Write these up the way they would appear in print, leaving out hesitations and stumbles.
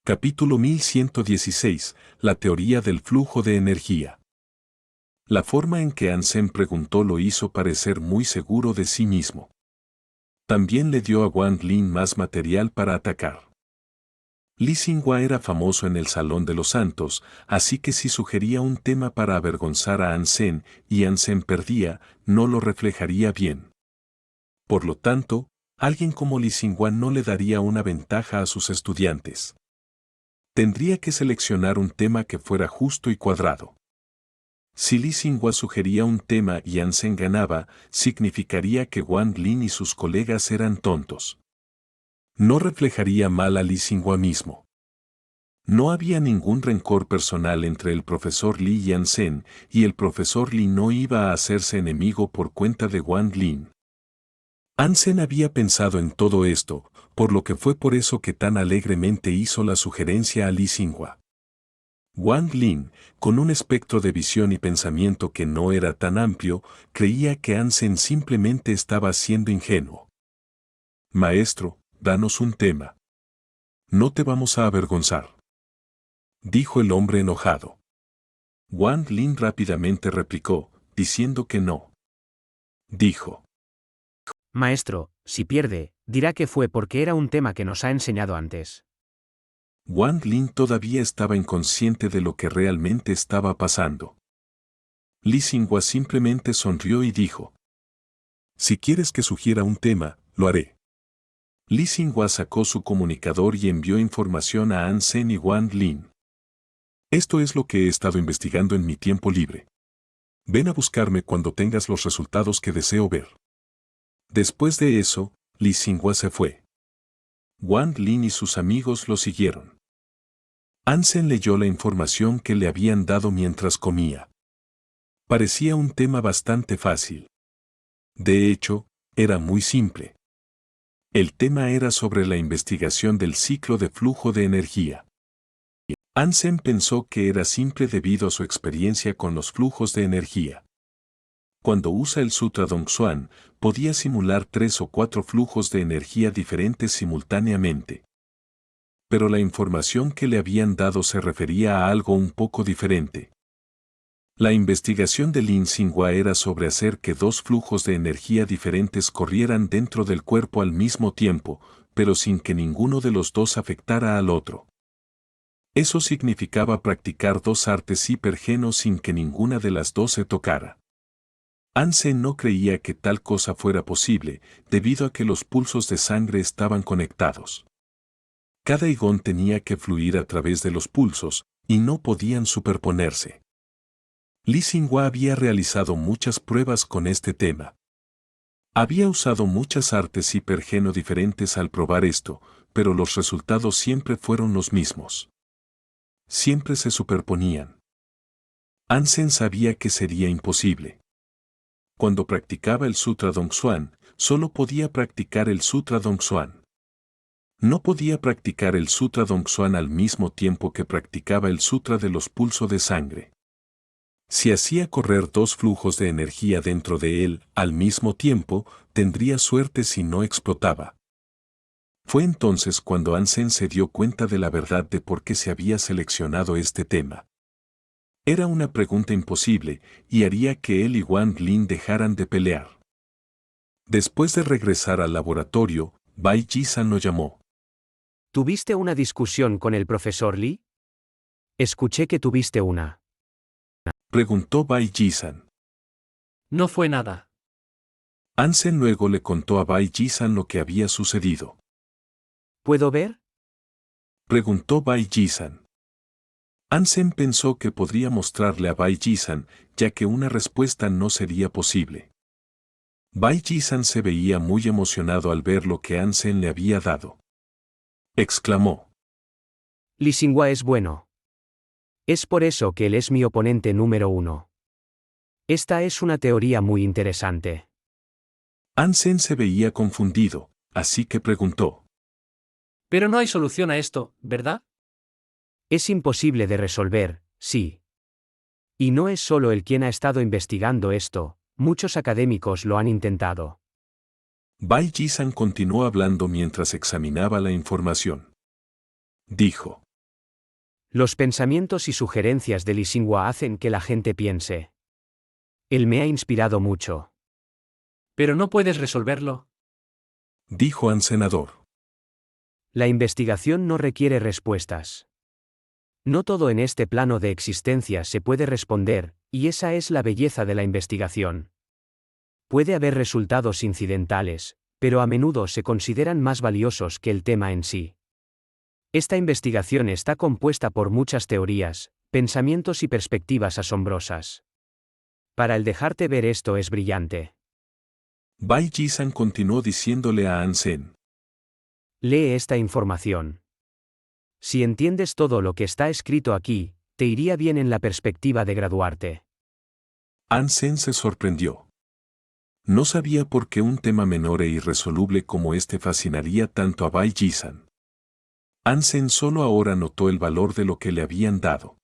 Capítulo 1116. La teoría del flujo de energía. La forma en que Anselm preguntó lo hizo parecer muy seguro de sí mismo. También le dio a Wang Lin más material para atacar. Li Xinghua era famoso en el Salón de los Santos, así que si sugería un tema para avergonzar a Anselm y Anselm perdía, no lo reflejaría bien. Por lo tanto, alguien como Li Xinghua no le daría una ventaja a sus estudiantes. Tendría que seleccionar un tema que fuera justo y cuadrado. Si Li Xinghua sugería un tema y Anselm ganaba, significaría que Wang Lin y sus colegas eran tontos. No reflejaría mal a Li Xinghua mismo. No había ningún rencor personal entre el profesor Li y Anselm, y el profesor Li no iba a hacerse enemigo por cuenta de Wang Lin. Anselm había pensado en todo esto, por lo que fue por eso que tan alegremente hizo la sugerencia a Li Xinghua. Wang Lin, con un espectro de visión y pensamiento que no era tan amplio, creía que Anselm simplemente estaba siendo ingenuo. Maestro, danos un tema. No te vamos a avergonzar, dijo el hombre enojado. Wang Lin rápidamente replicó, diciendo que no. Dijo. Maestro, si pierde, dirá que fue porque era un tema que nos ha enseñado antes. Wang Lin todavía estaba inconsciente de lo que realmente estaba pasando. Li Xinghua simplemente sonrió y dijo. Si quieres que sugiera un tema, lo haré. Li Xinghua sacó su comunicador y envió información a Anselm y Wang Lin. Esto es lo que he estado investigando en mi tiempo libre. Ven a buscarme cuando tengas los resultados que deseo ver. Después de eso, Li Xinghua se fue. Wang Lin y sus amigos lo siguieron. Anselm leyó la información que le habían dado mientras comía. Parecía un tema bastante fácil. De hecho, era muy simple. El tema era sobre la investigación del ciclo de flujo de energía. Anselm pensó que era simple debido a su experiencia con los flujos de energía. Cuando usa el Sutra Dongxuan, podía simular 3 o 4 flujos de energía diferentes simultáneamente. Pero la información que le habían dado se refería a algo un poco diferente. La investigación de Li Xinghua era sobre hacer que 2 flujos de energía diferentes corrieran dentro del cuerpo al mismo tiempo, pero sin que ninguno de los dos afectara al otro. Eso significaba practicar 2 artes hipergeno sin que ninguna de las dos se tocara. Anselm no creía que tal cosa fuera posible, debido a que los pulsos de sangre estaban conectados. Cada igón tenía que fluir a través de los pulsos, y no podían superponerse. Li Xinghua había realizado muchas pruebas con este tema. Había usado muchas artes hipergeno diferentes al probar esto, pero los resultados siempre fueron los mismos. Siempre se superponían. Anselm sabía que sería imposible. Cuando practicaba el Sutra Dongxuan, solo podía practicar el Sutra Dongxuan. No podía practicar el Sutra Dongxuan al mismo tiempo que practicaba el Sutra de los pulsos de sangre. Si hacía correr 2 flujos de energía dentro de él al mismo tiempo, tendría suerte si no explotaba. Fue entonces cuando Anselm se dio cuenta de la verdad de por qué se había seleccionado este tema. Era una pregunta imposible, y haría que él y Wang Lin dejaran de pelear. Después de regresar al laboratorio, Bai Jisan lo llamó. ¿Tuviste una discusión con el profesor Li? Escuché que tuviste una. Preguntó Bai Jisan. No fue nada. Anselm luego le contó a Bai Jisan lo que había sucedido. ¿Puedo ver? Preguntó Bai Jisan. Anselm pensó que podría mostrarle a Bai Jisan, ya que una respuesta no sería posible. Bai Jisan se veía muy emocionado al ver lo que Anselm le había dado. Exclamó. Li Xinghua es bueno. Es por eso que él es mi oponente número 1. Esta es una teoría muy interesante. Anselm se veía confundido, así que preguntó. Pero no hay solución a esto, ¿verdad? Es imposible de resolver, sí. Y no es solo él quien ha estado investigando esto, muchos académicos lo han intentado. Bai Jisan continuó hablando mientras examinaba la información. Dijo. Los pensamientos y sugerencias de Lee Xinghua hacen que la gente piense. Él me ha inspirado mucho. Pero no puedes resolverlo. Dijo An senador. La investigación no requiere respuestas. No todo en este plano de existencia se puede responder, y esa es la belleza de la investigación. Puede haber resultados incidentales, pero a menudo se consideran más valiosos que el tema en sí. Esta investigación está compuesta por muchas teorías, pensamientos y perspectivas asombrosas. Para el dejarte ver esto es brillante. Bai Jisan continuó diciéndole a An Sen. Lee esta información. Si entiendes todo lo que está escrito aquí, te iría bien en la perspectiva de graduarte. An Sen se sorprendió. No sabía por qué un tema menor e irresoluble como este fascinaría tanto a Bai Jisan. An Sen solo ahora notó el valor de lo que le habían dado.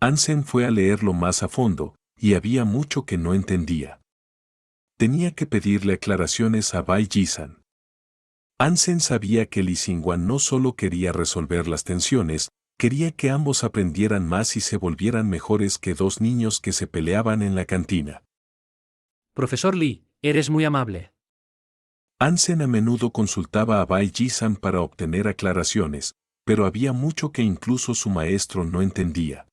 An Sen fue a leerlo más a fondo, y había mucho que no entendía. Tenía que pedirle aclaraciones a Bai Jisan. An Sen sabía que Lee Xinghua no solo quería resolver las tensiones, quería que ambos aprendieran más y se volvieran mejores que dos niños que se peleaban en la cantina. Profesor Lee, eres muy amable. An Sen a menudo consultaba a Bai Jisan para obtener aclaraciones, pero había mucho que incluso su maestro no entendía.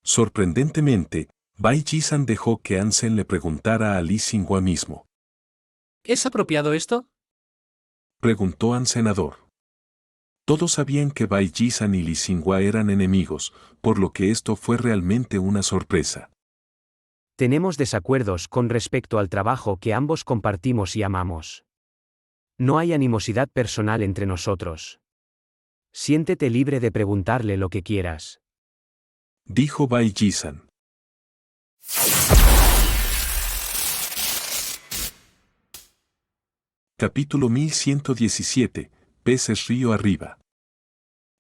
Sorprendentemente, Bai Jisan dejó que An Sen le preguntara a Lee Xinghua mismo. ¿Es apropiado esto? Preguntó An senador. Todos sabían que Bai Jisan y Lee Xinghua eran enemigos, por lo que esto fue realmente una sorpresa. Tenemos desacuerdos con respecto al trabajo que ambos compartimos y amamos. No hay animosidad personal entre nosotros. Siéntete libre de preguntarle lo que quieras. Dijo Bai Jisan. Capítulo 1117, Peces río arriba.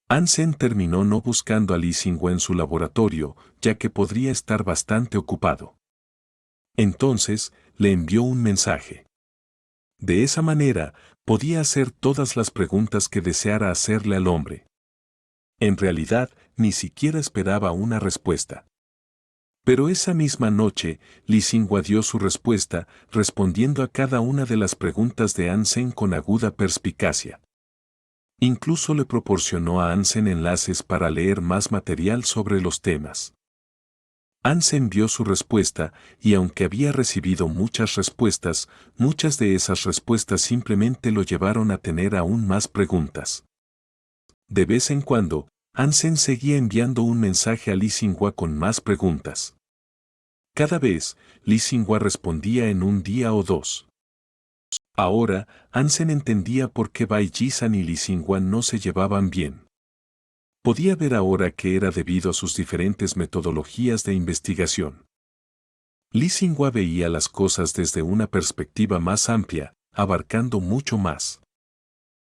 An Sen terminó no buscando a Lee Xinghua en su laboratorio, ya que podría estar bastante ocupado. Entonces, le envió un mensaje. De esa manera, podía hacer todas las preguntas que deseara hacerle al hombre. En realidad, ni siquiera esperaba una respuesta. Pero esa misma noche, Lee Xinghua dio su respuesta, respondiendo a cada una de las preguntas de An Sen con aguda perspicacia. Incluso le proporcionó a An Sen enlaces para leer más material sobre los temas. An Sen vio su respuesta, y aunque había recibido muchas respuestas, muchas de esas respuestas simplemente lo llevaron a tener aún más preguntas. De vez en cuando, An Sen seguía enviando un mensaje a Lee Xinghua con más preguntas. Cada vez, Lee Xinghua respondía en un día o dos. Ahora, An Sen entendía por qué Bai Jisan y Lee Xinghua no se llevaban bien. Podía ver ahora que era debido a sus diferentes metodologías de investigación. Lee Xinghua veía las cosas desde una perspectiva más amplia, abarcando mucho más.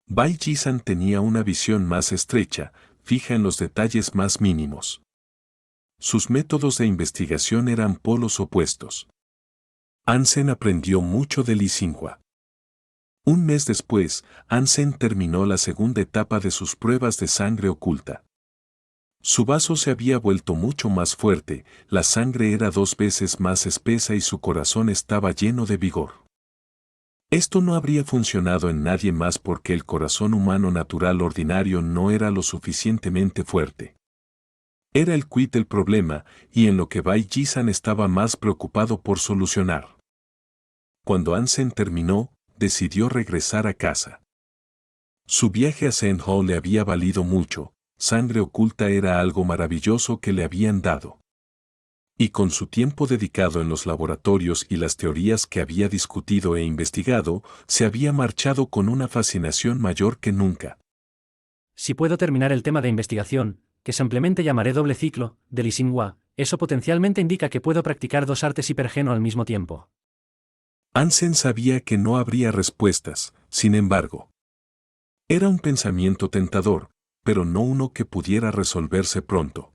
Bai Jisan tenía una visión más estrecha, fija en los detalles más mínimos. Sus métodos de investigación eran polos opuestos. An Sen aprendió mucho de Lee Xinghua. Un mes después, An Sen terminó la segunda etapa de sus pruebas de sangre oculta. Su vaso se había vuelto mucho más fuerte, la sangre era 2 veces más espesa y su corazón estaba lleno de vigor. Esto no habría funcionado en nadie más porque el corazón humano natural ordinario no era lo suficientemente fuerte. Era el quid el problema, y en lo que Bai Jisan estaba más preocupado por solucionar. Cuando An Sen terminó, decidió regresar a casa. Su viaje a Zhenhou le había valido mucho, sangre oculta era algo maravilloso que le habían dado. Y con su tiempo dedicado en los laboratorios y las teorías que había discutido e investigado, se había marchado con una fascinación mayor que nunca. Si puedo terminar el tema de investigación, que simplemente llamaré doble ciclo, de Lee Xinghua, eso potencialmente indica que puedo practicar 2 artes hipergeno al mismo tiempo. An Sen sabía que no habría respuestas, sin embargo. Era un pensamiento tentador, pero no uno que pudiera resolverse pronto.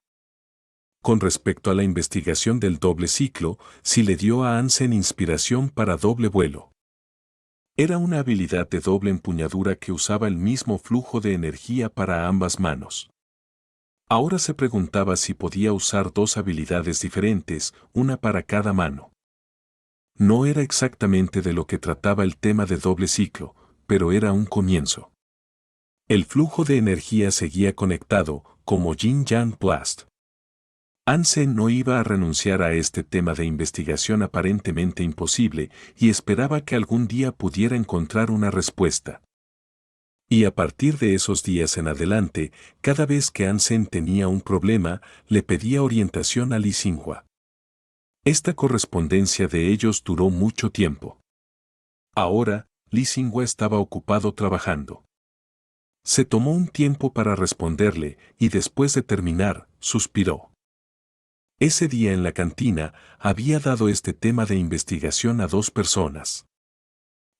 Con respecto a la investigación del doble ciclo, sí le dio a An Sen inspiración para doble vuelo. Era una habilidad de doble empuñadura que usaba el mismo flujo de energía para ambas manos. Ahora se preguntaba si podía usar dos habilidades diferentes, una para cada mano. No era exactamente de lo que trataba el tema de doble ciclo, pero era un comienzo. El flujo de energía seguía conectado, como Yin-Yang Blast. Hansen no iba a renunciar a este tema de investigación aparentemente imposible y esperaba que algún día pudiera encontrar una respuesta. Y a partir de esos días en adelante, cada vez que Hansen tenía un problema, le pedía orientación a Lee Xinhua. Esta correspondencia de ellos duró mucho tiempo. Ahora, Lee Xinhua estaba ocupado trabajando. Se tomó un tiempo para responderle y después de terminar, suspiró. Ese día en la cantina había dado este tema de investigación a dos personas.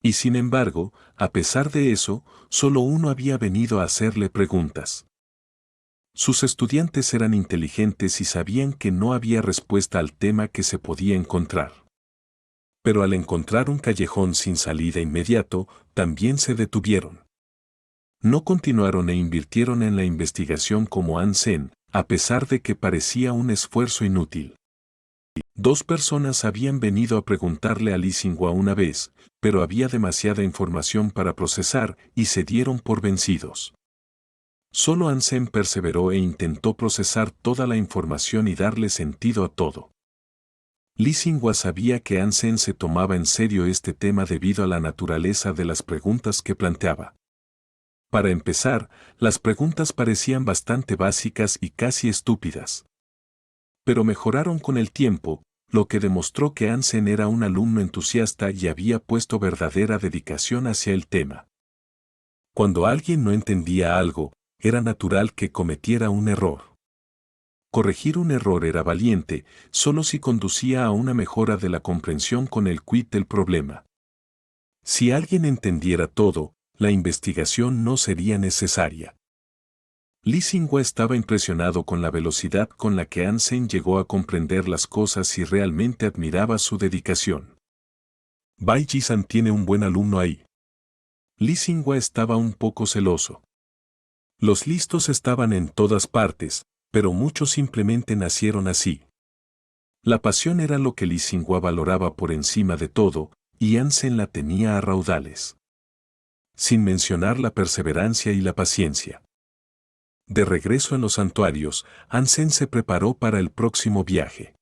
Y sin embargo, a pesar de eso, solo uno había venido a hacerle preguntas. Sus estudiantes eran inteligentes y sabían que no había respuesta al tema que se podía encontrar. Pero al encontrar un callejón sin salida inmediato, también se detuvieron. No continuaron e invirtieron en la investigación como Hansen, a pesar de que parecía un esfuerzo inútil. Dos personas habían venido a preguntarle a Lee Xinhua una vez, pero había demasiada información para procesar y se dieron por vencidos. Solo Hansen perseveró e intentó procesar toda la información y darle sentido a todo. Lee Xinhua sabía que Hansen se tomaba en serio este tema debido a la naturaleza de las preguntas que planteaba. Para empezar, las preguntas parecían bastante básicas y casi estúpidas. Pero mejoraron con el tiempo, lo que demostró que Hansen era un alumno entusiasta y había puesto verdadera dedicación hacia el tema. Cuando alguien no entendía algo, era natural que cometiera un error. Corregir un error era valiente, solo si conducía a una mejora de la comprensión con el quid del problema. Si alguien entendiera todo, la investigación no sería necesaria. Lee Xinhua estaba impresionado con la velocidad con la que Hansen llegó a comprender las cosas y realmente admiraba su dedicación. Bai Ji-san tiene un buen alumno ahí. Lee Xinhua estaba un poco celoso. Los listos estaban en todas partes, pero muchos simplemente nacieron así. La pasión era lo que Lee Xinhua valoraba por encima de todo, y Hansen la tenía a raudales. Sin mencionar la perseverancia y la paciencia. De regreso en los santuarios, Hansen se preparó para el próximo viaje.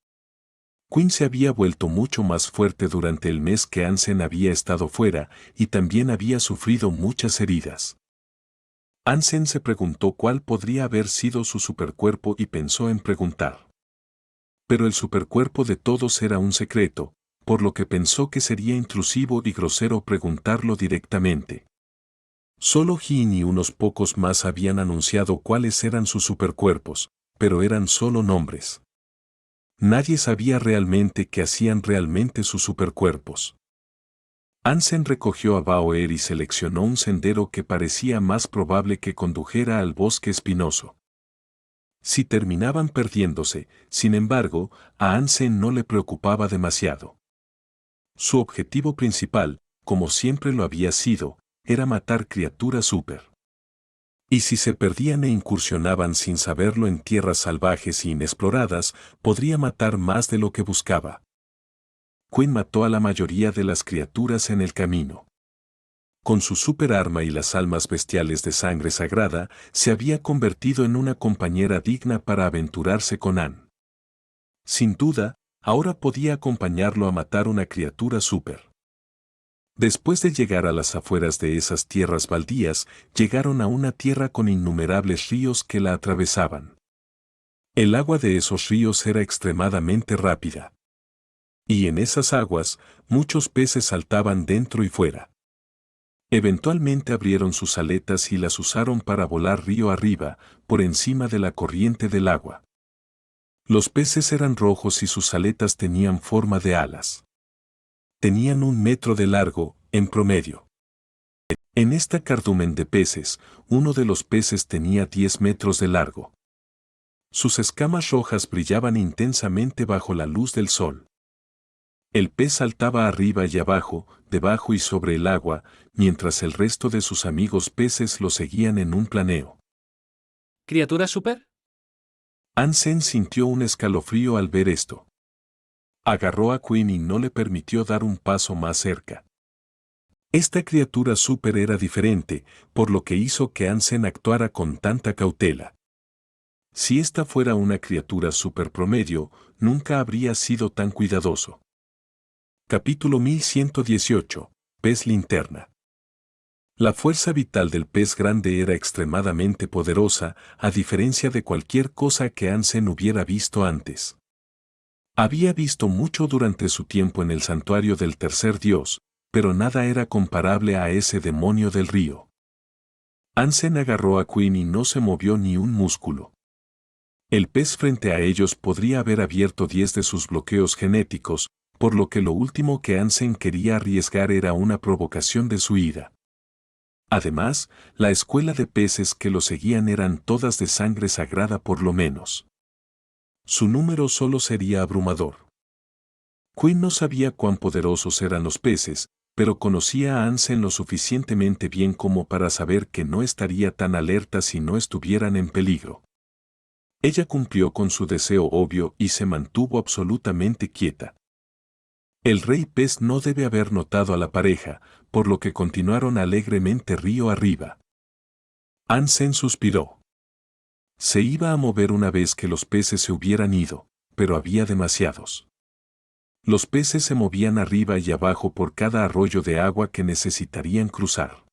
Quinn se había vuelto mucho más fuerte durante el mes que Hansen había estado fuera y también había sufrido muchas heridas. Hansen se preguntó cuál podría haber sido su supercuerpo y pensó en preguntar. Pero el supercuerpo de todos era un secreto, por lo que pensó que sería intrusivo y grosero preguntarlo directamente. Solo Jin y unos pocos más habían anunciado cuáles eran sus supercuerpos, pero eran solo nombres. Nadie sabía realmente qué hacían realmente sus supercuerpos. Hansen recogió a Baoer y seleccionó un sendero que parecía más probable que condujera al bosque espinoso. Si terminaban perdiéndose, sin embargo, a Hansen no le preocupaba demasiado. Su objetivo principal, como siempre lo había sido, era matar criaturas super. Y si se perdían e incursionaban sin saberlo en tierras salvajes e inexploradas, podría matar más de lo que buscaba. Quinn mató a la mayoría de las criaturas en el camino. Con su superarma y las almas bestiales de sangre sagrada, se había convertido en una compañera digna para aventurarse con Anne. Sin duda, ahora podía acompañarlo a matar una criatura super. Después de llegar a las afueras de esas tierras baldías, llegaron a una tierra con innumerables ríos que la atravesaban. El agua de esos ríos era extremadamente rápida. Y en esas aguas, muchos peces saltaban dentro y fuera. Eventualmente abrieron sus aletas y las usaron para volar río arriba, por encima de la corriente del agua. Los peces eran rojos y sus aletas tenían forma de alas. Tenían 1 metro de largo, en promedio. En esta cardumen de peces, uno de los peces tenía 10 metros de largo. Sus escamas rojas brillaban intensamente bajo la luz del sol. El pez saltaba arriba y abajo, debajo y sobre el agua, mientras el resto de sus amigos peces lo seguían en un planeo. ¿Criatura super? Hansen sintió un escalofrío al ver esto. Agarró a Quinn y no le permitió dar un paso más cerca. Esta criatura súper era diferente, por lo que hizo que Hansen actuara con tanta cautela. Si esta fuera una criatura súper promedio, nunca habría sido tan cuidadoso. Capítulo 1118. Pez linterna. La fuerza vital del pez grande era extremadamente poderosa, a diferencia de cualquier cosa que Hansen hubiera visto antes. Había visto mucho durante su tiempo en el santuario del tercer dios, pero nada era comparable a ese demonio del río. Hansen agarró a Quinn y no se movió ni un músculo. El pez frente a ellos podría haber abierto 10 de sus bloqueos genéticos, por lo que lo último que Hansen quería arriesgar era una provocación de su ira. Además, la escuela de peces que lo seguían eran todas de sangre sagrada por lo menos. Su número solo sería abrumador. Quinn no sabía cuán poderosos eran los peces, pero conocía a Hansen lo suficientemente bien como para saber que no estaría tan alerta si no estuvieran en peligro. Ella cumplió con su deseo obvio y se mantuvo absolutamente quieta. El rey pez no debe haber notado a la pareja, por lo que continuaron alegremente río arriba. Hansen suspiró. Se iba a mover una vez que los peces se hubieran ido, pero había demasiados. Los peces se movían arriba y abajo por cada arroyo de agua que necesitarían cruzar.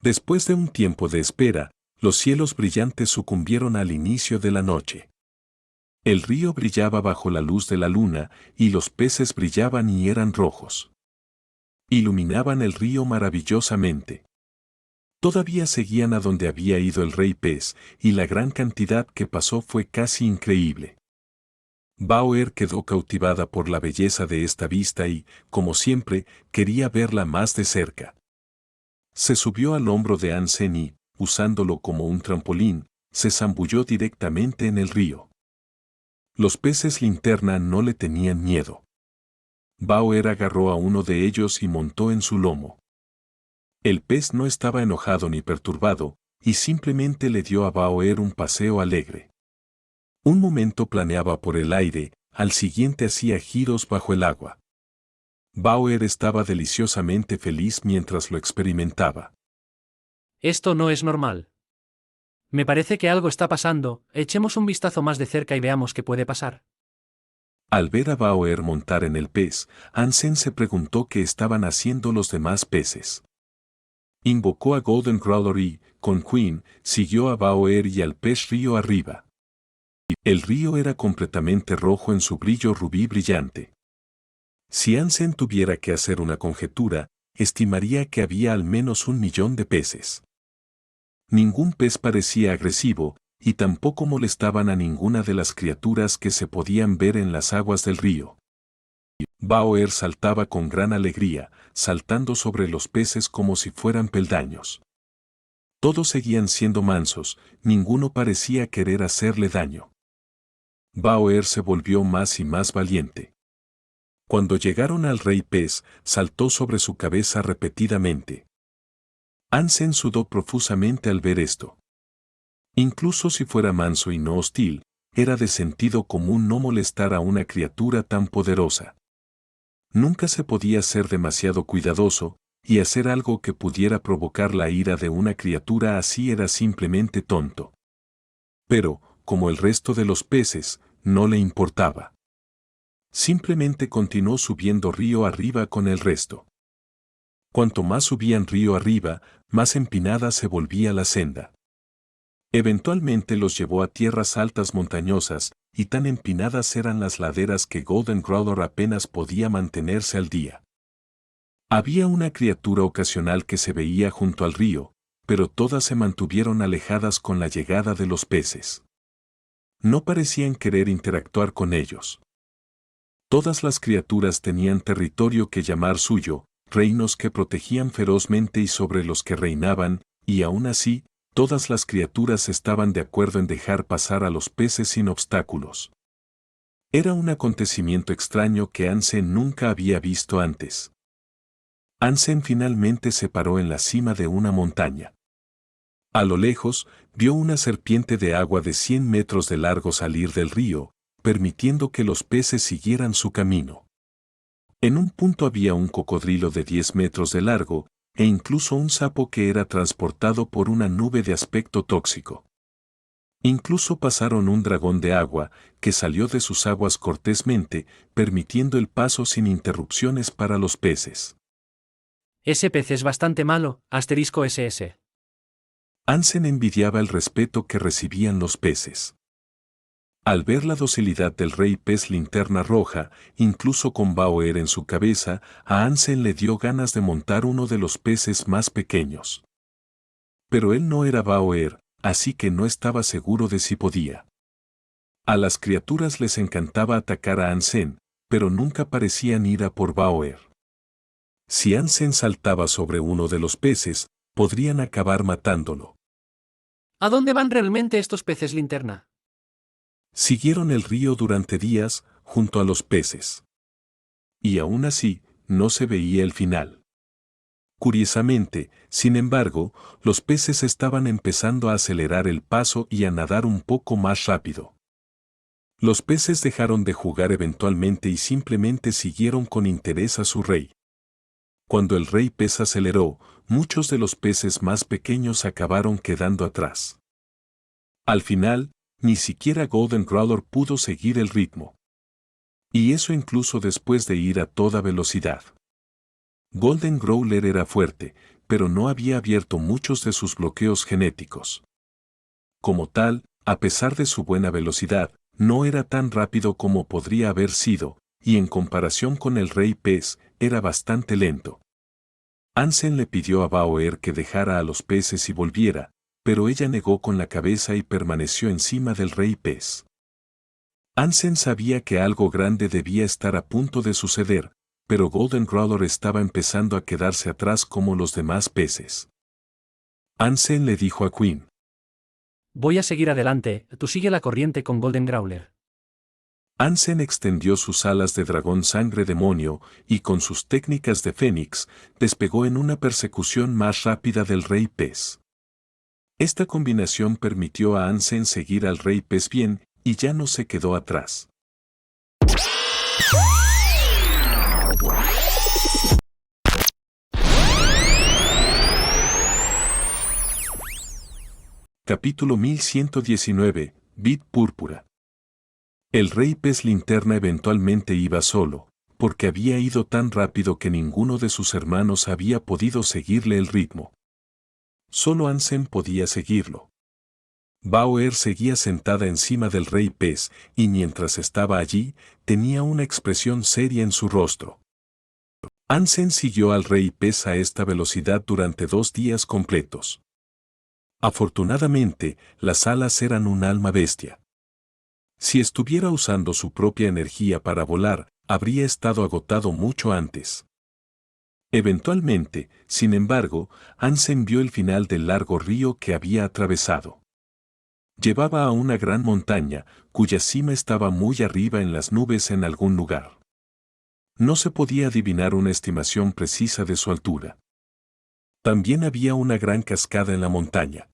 Después de un tiempo de espera, los cielos brillantes sucumbieron al inicio de la noche. El río brillaba bajo la luz de la luna, y los peces brillaban y eran rojos. Iluminaban el río maravillosamente. Todavía seguían a donde había ido el rey pez, y la gran cantidad que pasó fue casi increíble. Bauer quedó cautivada por la belleza de esta vista y, como siempre, quería verla más de cerca. Se subió al hombro de Hansen y, usándolo como un trampolín, se zambulló directamente en el río. Los peces linterna no le tenían miedo. Bauer agarró a uno de ellos y montó en su lomo. El pez no estaba enojado ni perturbado, y simplemente le dio a Bauer un paseo alegre. Un momento planeaba por el aire, al siguiente hacía giros bajo el agua. Bauer estaba deliciosamente feliz mientras lo experimentaba. Esto no es normal. Me parece que algo está pasando, echemos un vistazo más de cerca y veamos qué puede pasar. Al ver a Bauer montar en el pez, Hansen se preguntó qué estaban haciendo los demás peces. Invocó a Golden Crawler y, con Quinn, siguió a Bauer y al pez río arriba. El río era completamente rojo en su brillo rubí brillante. Si Hansen tuviera que hacer una conjetura, estimaría que había al menos 1 millón de peces. Ningún pez parecía agresivo, y tampoco molestaban a ninguna de las criaturas que se podían ver en las aguas del río. Bauer saltaba con gran alegría, saltando sobre los peces como si fueran peldaños. Todos seguían siendo mansos, ninguno parecía querer hacerle daño. Bauer se volvió más y más valiente. Cuando llegaron al rey pez, saltó sobre su cabeza repetidamente. Hansen sudó profusamente al ver esto. Incluso si fuera manso y no hostil, era de sentido común no molestar a una criatura tan poderosa. Nunca se podía ser demasiado cuidadoso, y hacer algo que pudiera provocar la ira de una criatura así era simplemente tonto. Pero, como el resto de los peces, no le importaba. Simplemente continuó subiendo río arriba con el resto. Cuanto más subían río arriba, más empinada se volvía la senda. Eventualmente los llevó a tierras altas montañosas, y tan empinadas eran las laderas que Golden Crawler apenas podía mantenerse al día. Había una criatura ocasional que se veía junto al río, pero todas se mantuvieron alejadas con la llegada de los peces. No parecían querer interactuar con ellos. Todas las criaturas tenían territorio que llamar suyo, reinos que protegían ferozmente y sobre los que reinaban, y aún así, todas las criaturas estaban de acuerdo en dejar pasar a los peces sin obstáculos. Era un acontecimiento extraño que Hansen nunca había visto antes. Hansen finalmente se paró en la cima de una montaña. A lo lejos, vio una serpiente de agua de 100 metros de largo salir del río, permitiendo que los peces siguieran su camino. En un punto había un cocodrilo de 10 metros de largo, e incluso un sapo que era transportado por una nube de aspecto tóxico. Incluso pasaron un dragón de agua, que salió de sus aguas cortésmente, permitiendo el paso sin interrupciones para los peces. Ese pez es bastante malo, *SS. Ansem envidiaba el respeto que recibían los peces. Al ver la docilidad del rey pez linterna roja, incluso con Bauer en su cabeza, a Ansem le dio ganas de montar uno de los peces más pequeños. Pero él no era Bauer, así que no estaba seguro de si podía. A las criaturas les encantaba atacar a Ansem, pero nunca parecían ir a por Bauer. Si Ansem saltaba sobre uno de los peces, podrían acabar matándolo. ¿A dónde van realmente estos peces linterna? Siguieron el río durante días, junto a los peces. Y aún así, no se veía el final. Curiosamente, sin embargo, los peces estaban empezando a acelerar el paso y a nadar un poco más rápido. Los peces dejaron de jugar eventualmente y simplemente siguieron con interés a su rey. Cuando el rey pez aceleró, muchos de los peces más pequeños acabaron quedando atrás. Al final, ni siquiera Golden Growler pudo seguir el ritmo. Y eso incluso después de ir a toda velocidad. Golden Growler era fuerte, pero no había abierto muchos de sus bloqueos genéticos. Como tal, a pesar de su buena velocidad, no era tan rápido como podría haber sido, y en comparación con el rey pez, era bastante lento. Ansem le pidió a Bauer que dejara a los peces y volviera, pero ella negó con la cabeza y permaneció encima del rey pez. Ansem sabía que algo grande debía estar a punto de suceder, pero Golden Growler estaba empezando a quedarse atrás como los demás peces. Ansem le dijo a Queen: Voy a seguir adelante, tú sigue la corriente con Golden Growler. Ansem extendió sus alas de dragón sangre demonio y con sus técnicas de fénix, despegó en una persecución más rápida del rey pez. Esta combinación permitió a Ansem seguir al rey pez bien, y ya no se quedó atrás. Capítulo 1119, Bit Púrpura. El rey pez linterna eventualmente iba solo, porque había ido tan rápido que ninguno de sus hermanos había podido seguirle el ritmo. Solo Ansem podía seguirlo. Bauer seguía sentada encima del rey pez, y mientras estaba allí, tenía una expresión seria en su rostro. Ansem siguió al rey pez a esta velocidad durante 2 días completos. Afortunadamente, las alas eran un alma bestia. Si estuviera usando su propia energía para volar, habría estado agotado mucho antes. Eventualmente, sin embargo, Ansem vio el final del largo río que había atravesado. Llevaba a una gran montaña, cuya cima estaba muy arriba en las nubes en algún lugar. No se podía adivinar una estimación precisa de su altura. También había una gran cascada en la montaña.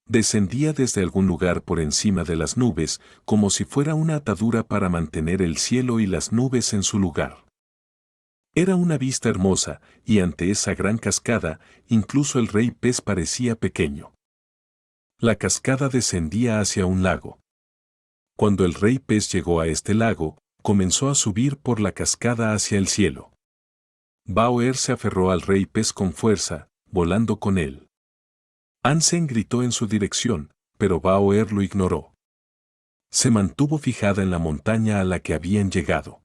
Descendía desde algún lugar por encima de las nubes, como si fuera una atadura para mantener el cielo y las nubes en su lugar. Era una vista hermosa, y ante esa gran cascada, incluso el rey pez parecía pequeño. La cascada descendía hacia un lago. Cuando el rey pez llegó a este lago, comenzó a subir por la cascada hacia el cielo. Bauer se aferró al rey pez con fuerza, volando con él. Ansem gritó en su dirección, pero Bauer lo ignoró. Se mantuvo fijada en la montaña a la que habían llegado.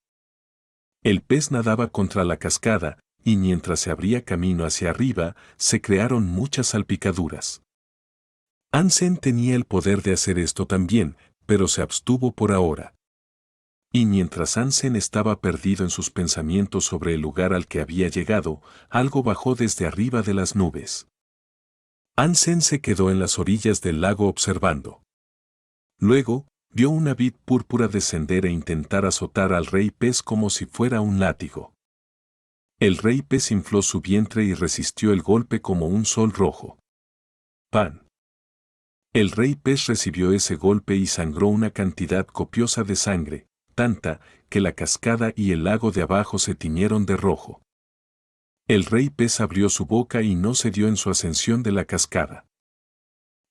El pez nadaba contra la cascada, y mientras se abría camino hacia arriba, se crearon muchas salpicaduras. Ansem tenía el poder de hacer esto también, pero se abstuvo por ahora. Y mientras Ansem estaba perdido en sus pensamientos sobre el lugar al que había llegado, algo bajó desde arriba de las nubes. Ansem se quedó en las orillas del lago observando. Luego, vio una vid púrpura descender e intentar azotar al rey pez como si fuera un látigo. El rey pez infló su vientre y resistió el golpe como un sol rojo. ¡Pan! El rey pez recibió ese golpe y sangró una cantidad copiosa de sangre, tanta, que la cascada y el lago de abajo se tiñeron de rojo. El rey pez abrió su boca y no cedió en su ascensión de la cascada.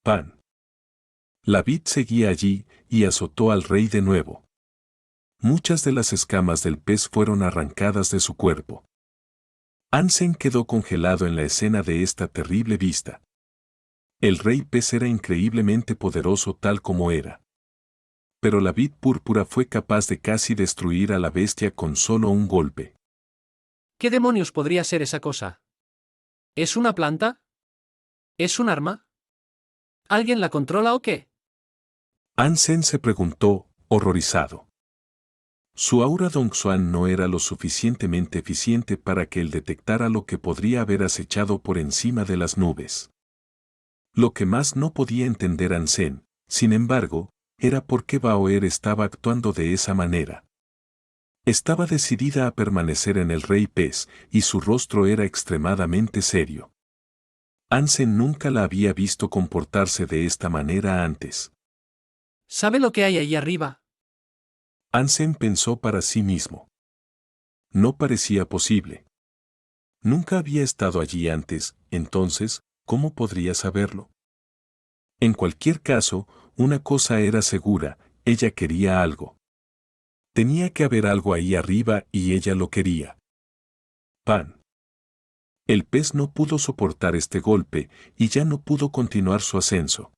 Pan. La vid seguía allí, y azotó al rey de nuevo. Muchas de las escamas del pez fueron arrancadas de su cuerpo. Hansen quedó congelado en la escena de esta terrible vista. El rey pez era increíblemente poderoso tal como era. Pero la vid púrpura fue capaz de casi destruir a la bestia con solo un golpe. ¿Qué demonios podría ser esa cosa? ¿Es una planta? ¿Es un arma? ¿Alguien la controla o qué? Hansen se preguntó, horrorizado. Su aura Dongxuan no era lo suficientemente eficiente para que él detectara lo que podría haber acechado por encima de las nubes. Lo que más no podía entender Hansen, sin embargo, era por qué Baoer estaba actuando de esa manera. Estaba decidida a permanecer en el rey pez, y su rostro era extremadamente serio. Hansen nunca la había visto comportarse de esta manera antes. ¿Sabe lo que hay ahí arriba? Hansen pensó para sí mismo. No parecía posible. Nunca había estado allí antes, entonces, ¿cómo podría saberlo? En cualquier caso, una cosa era segura, ella quería algo. Tenía que haber algo ahí arriba y ella lo quería. Pan. El pez no pudo soportar este golpe y ya no pudo continuar su ascenso.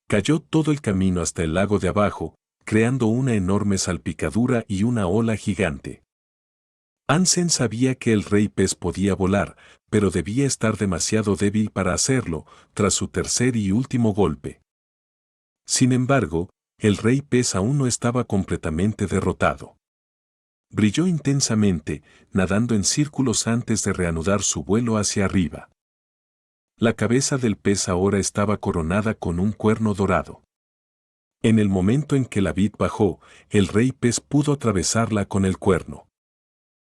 Cayó todo el camino hasta el lago de abajo, creando una enorme salpicadura y una ola gigante. Hansen sabía que el rey pez podía volar, pero debía estar demasiado débil para hacerlo, tras su tercer y último golpe. Sin embargo, el rey pez aún no estaba completamente derrotado. Brilló intensamente, nadando en círculos antes de reanudar su vuelo hacia arriba. La cabeza del pez ahora estaba coronada con un cuerno dorado. En el momento en que la vid bajó, el rey pez pudo atravesarla con el cuerno.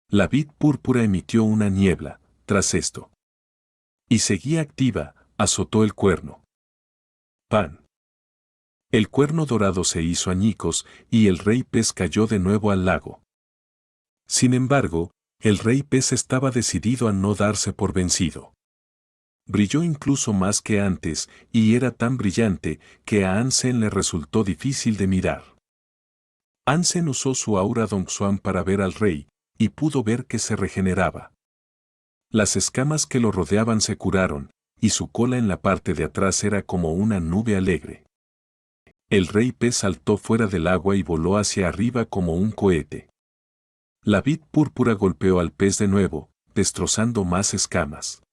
La vid púrpura emitió una niebla, tras esto. Y seguía activa, azotó el cuerno. Pan. El cuerno dorado se hizo añicos y el rey pez cayó de nuevo al lago. Sin embargo, el rey pez estaba decidido a no darse por vencido. Brilló incluso más que antes y era tan brillante que a Hansen le resultó difícil de mirar. Hansen usó su aura Dongxuan para ver al rey y pudo ver que se regeneraba. Las escamas que lo rodeaban se curaron y su cola en la parte de atrás era como una nube alegre. El rey pez saltó fuera del agua y voló hacia arriba como un cohete. La vid púrpura golpeó al pez de nuevo, destrozando más escamas.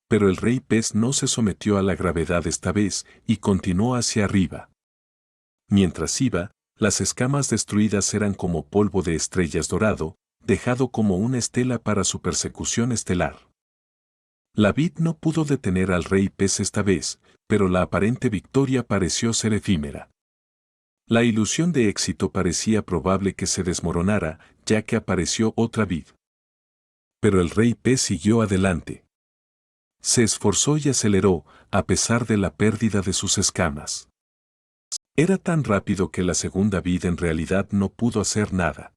Pero el rey pez no se sometió a la gravedad esta vez y continuó hacia arriba. Mientras iba, las escamas destruidas eran como polvo de estrellas dorado, dejado como una estela para su persecución estelar. La vid no pudo detener al rey pez esta vez, pero la aparente victoria pareció ser efímera. La ilusión de éxito parecía probable que se desmoronara, ya que apareció otra vid. Pero el rey pez siguió adelante. Se esforzó y aceleró, a pesar de la pérdida de sus escamas. Era tan rápido que la segunda vid en realidad no pudo hacer nada.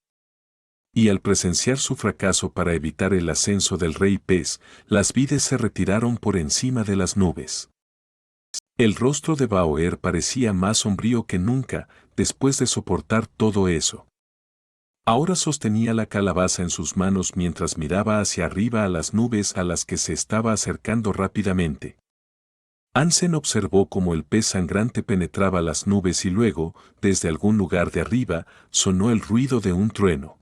Y al presenciar su fracaso para evitar el ascenso del rey pez, las vides se retiraron por encima de las nubes. El rostro de Baoer parecía más sombrío que nunca, después de soportar todo eso. Ahora sostenía la calabaza en sus manos mientras miraba hacia arriba a las nubes a las que se estaba acercando rápidamente. Hansen observó cómo el pez sangrante penetraba las nubes y luego, desde algún lugar de arriba, sonó el ruido de un trueno.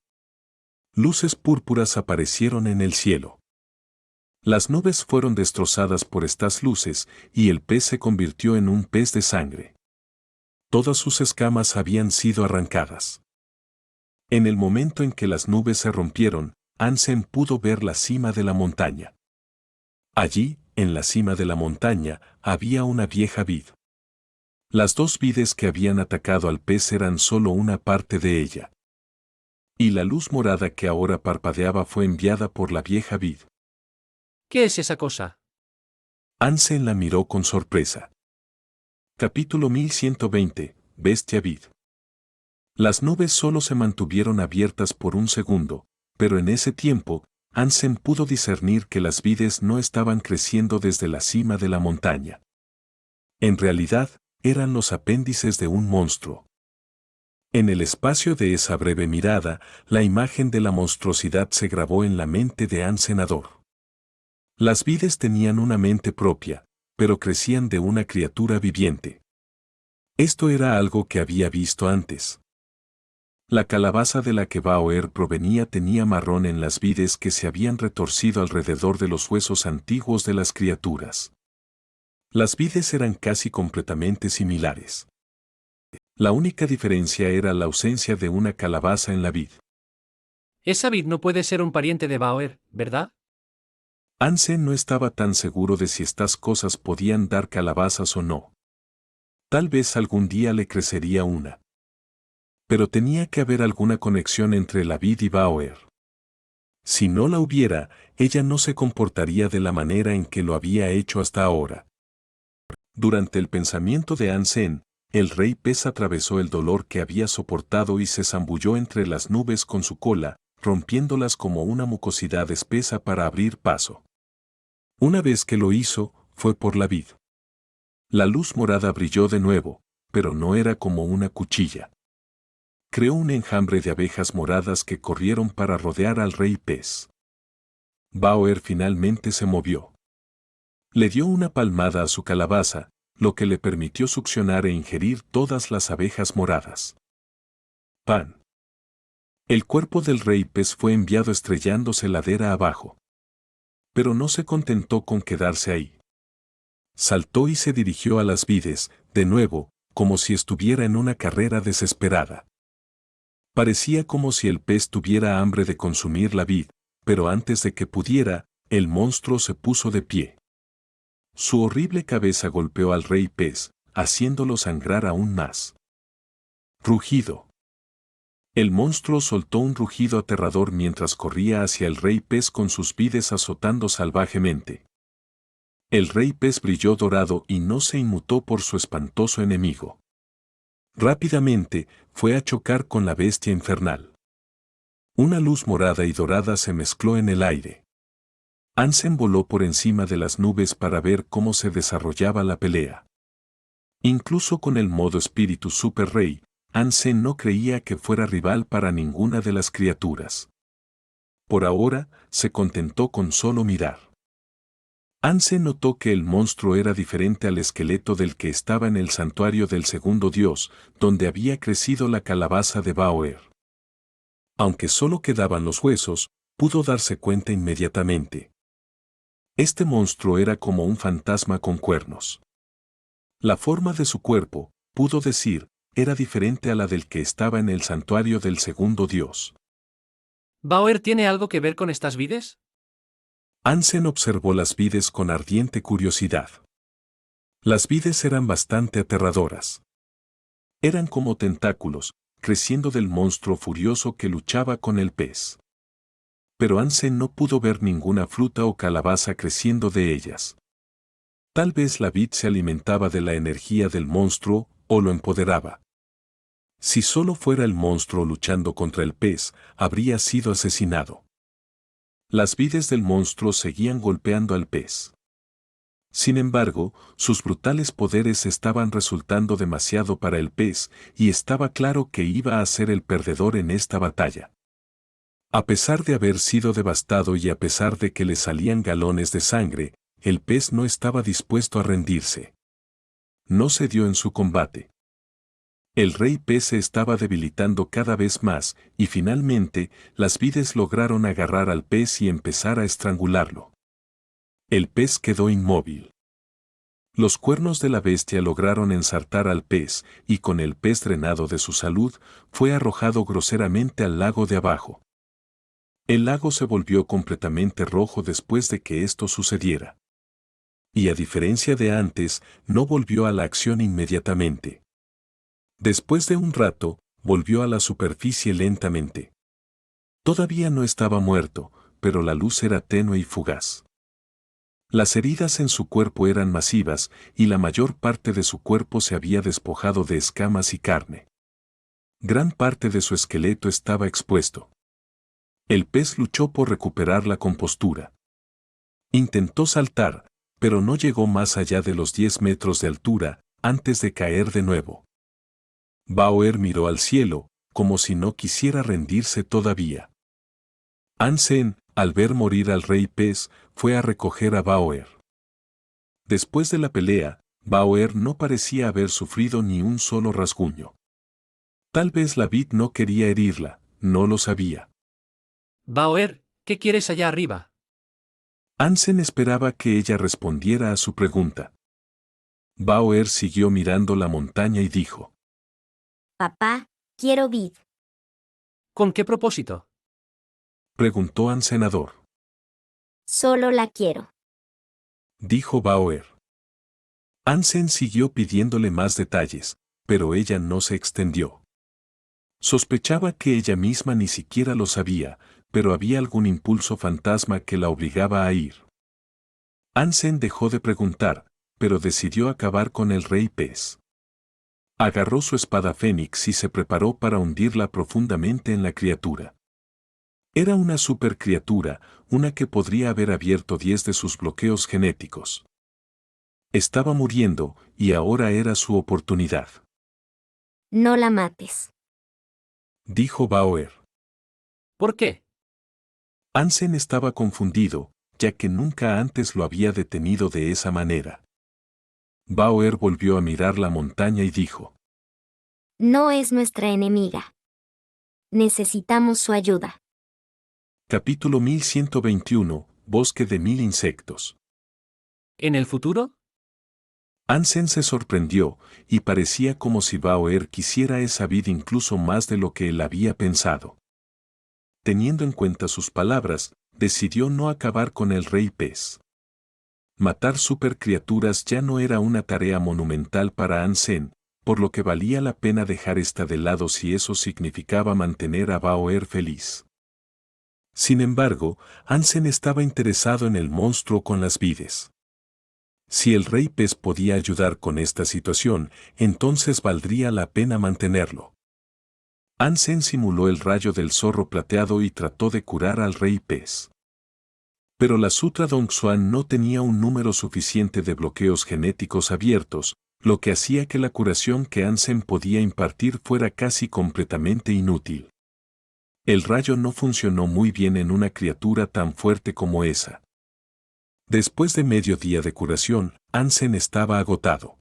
Luces púrpuras aparecieron en el cielo. Las nubes fueron destrozadas por estas luces y el pez se convirtió en un pez de sangre. Todas sus escamas habían sido arrancadas. En el momento en que las nubes se rompieron, Hansen pudo ver la cima de la montaña. Allí, en la cima de la montaña, había una vieja vid. Las dos vides que habían atacado al pez eran solo una parte de ella. Y la luz morada que ahora parpadeaba fue enviada por la vieja vid. ¿Qué es esa cosa? Hansen la miró con sorpresa. Capítulo 1120, Bestia Vid. Las nubes solo se mantuvieron abiertas por un segundo, pero en ese tiempo, Ansem pudo discernir que las vides no estaban creciendo desde la cima de la montaña. En realidad, eran los apéndices de un monstruo. En el espacio de esa breve mirada, la imagen de la monstruosidad se grabó en la mente de Ansenador. Las vides tenían una mente propia, pero crecían de una criatura viviente. Esto era algo que había visto antes. La calabaza de la que Baoer provenía tenía marrón en las vides que se habían retorcido alrededor de los huesos antiguos de las criaturas. Las vides eran casi completamente similares. La única diferencia era la ausencia de una calabaza en la vid. Esa vid no puede ser un pariente de Baoer, ¿verdad? Ansem no estaba tan seguro de si estas cosas podían dar calabazas o no. Tal vez algún día le crecería una. Pero tenía que haber alguna conexión entre la vid y Baoer. Si no la hubiera, ella no se comportaría de la manera en que lo había hecho hasta ahora. Durante el pensamiento de Ansem, el rey pez atravesó el dolor que había soportado y se zambulló entre las nubes con su cola, rompiéndolas como una mucosidad espesa para abrir paso. Una vez que lo hizo, fue por la vid. La luz morada brilló de nuevo, pero no era como una cuchilla. Creó un enjambre de abejas moradas que corrieron para rodear al rey pez. Baoer finalmente se movió. Le dio una palmada a su calabaza, lo que le permitió succionar e ingerir todas las abejas moradas. Pan. El cuerpo del rey pez fue enviado estrellándose ladera abajo. Pero no se contentó con quedarse ahí. Saltó y se dirigió a las vides, de nuevo, como si estuviera en una carrera desesperada. Parecía como si el pez tuviera hambre de consumir la vid, pero antes de que pudiera, el monstruo se puso de pie. Su horrible cabeza golpeó al rey pez, haciéndolo sangrar aún más. Rugido. El monstruo soltó un rugido aterrador mientras corría hacia el rey pez con sus vides azotando salvajemente. El rey pez brilló dorado y no se inmutó por su espantoso enemigo. Rápidamente, fue a chocar con la bestia infernal. Una luz morada y dorada se mezcló en el aire. Ansem voló por encima de las nubes para ver cómo se desarrollaba la pelea. Incluso con el modo espíritu super rey, Ansem no creía que fuera rival para ninguna de las criaturas. Por ahora, se contentó con solo mirar. Ansem notó que el monstruo era diferente al esqueleto del que estaba en el santuario del segundo dios, donde había crecido la calabaza de Baoer. Aunque solo quedaban los huesos, pudo darse cuenta inmediatamente. Este monstruo era como un fantasma con cuernos. La forma de su cuerpo, pudo decir, era diferente a la del que estaba en el santuario del segundo dios. ¿Baoer tiene algo que ver con estas vides? Ansem observó las vides con ardiente curiosidad. Las vides eran bastante aterradoras. Eran como tentáculos, creciendo del monstruo furioso que luchaba con el pez. Pero Ansem no pudo ver ninguna fruta o calabaza creciendo de ellas. Tal vez la vid se alimentaba de la energía del monstruo o lo empoderaba. Si solo fuera el monstruo luchando contra el pez, habría sido asesinado. Las vides del monstruo seguían golpeando al pez. Sin embargo, sus brutales poderes estaban resultando demasiado para el pez, y estaba claro que iba a ser el perdedor en esta batalla. A pesar de haber sido devastado y a pesar de que le salían galones de sangre, el pez no estaba dispuesto a rendirse. No cedió en su combate. El rey pez se estaba debilitando cada vez más, y finalmente, las vides lograron agarrar al pez y empezar a estrangularlo. El pez quedó inmóvil. Los cuernos de la bestia lograron ensartar al pez, y con el pez drenado de su salud, fue arrojado groseramente al lago de abajo. El lago se volvió completamente rojo después de que esto sucediera. Y a diferencia de antes, no volvió a la acción inmediatamente. Después de un rato, volvió a la superficie lentamente. Todavía no estaba muerto, pero la luz era tenue y fugaz. Las heridas en su cuerpo eran masivas y la mayor parte de su cuerpo se había despojado de escamas y carne. Gran parte de su esqueleto estaba expuesto. El pez luchó por recuperar la compostura. Intentó saltar, pero no llegó más allá de los 10 metros de altura, antes de caer de nuevo. Bauer miró al cielo, como si no quisiera rendirse todavía. Hansen, al ver morir al rey pez, fue a recoger a Bauer. Después de la pelea, Bauer no parecía haber sufrido ni un solo rasguño. Tal vez la vid no quería herirla, no lo sabía. Bauer, ¿qué quieres allá arriba? Hansen esperaba que ella respondiera a su pregunta. Bauer siguió mirando la montaña y dijo: Papá, quiero vid. ¿Con qué propósito? Preguntó Hansenador. Solo la quiero. Dijo Bauer. Hansen siguió pidiéndole más detalles, pero ella no se extendió. Sospechaba que ella misma ni siquiera lo sabía, pero había algún impulso fantasma que la obligaba a ir. Hansen dejó de preguntar, pero decidió acabar con el rey pez. Agarró su espada fénix y se preparó para hundirla profundamente en la criatura. Era una supercriatura, una que podría haber abierto 10 de sus bloqueos genéticos. Estaba muriendo, y ahora era su oportunidad. No la mates. Dijo Bauer. ¿Por qué? Hansen estaba confundido, ya que nunca antes lo había detenido de esa manera. Bauer volvió a mirar la montaña y dijo: No es nuestra enemiga. Necesitamos su ayuda. Capítulo 1121, Bosque de 1000 insectos. ¿En el futuro? Hansen se sorprendió, y parecía como si Bauer quisiera esa vid incluso más de lo que él había pensado. Teniendo en cuenta sus palabras, decidió no acabar con el rey pez. Matar supercriaturas ya no era una tarea monumental para Hansen, por lo que valía la pena dejar esta de lado si eso significaba mantener a Bauer feliz. Sin embargo, Hansen estaba interesado en el monstruo con las vides. Si el rey pez podía ayudar con esta situación, entonces valdría la pena mantenerlo. Hansen simuló el rayo del zorro plateado y trató de curar al rey pez. Pero la Sutra Dongxuan no tenía un número suficiente de bloqueos genéticos abiertos, lo que hacía que la curación que Hansen podía impartir fuera casi completamente inútil. El rayo no funcionó muy bien en una criatura tan fuerte como esa. Después de medio día de curación, Hansen estaba agotado.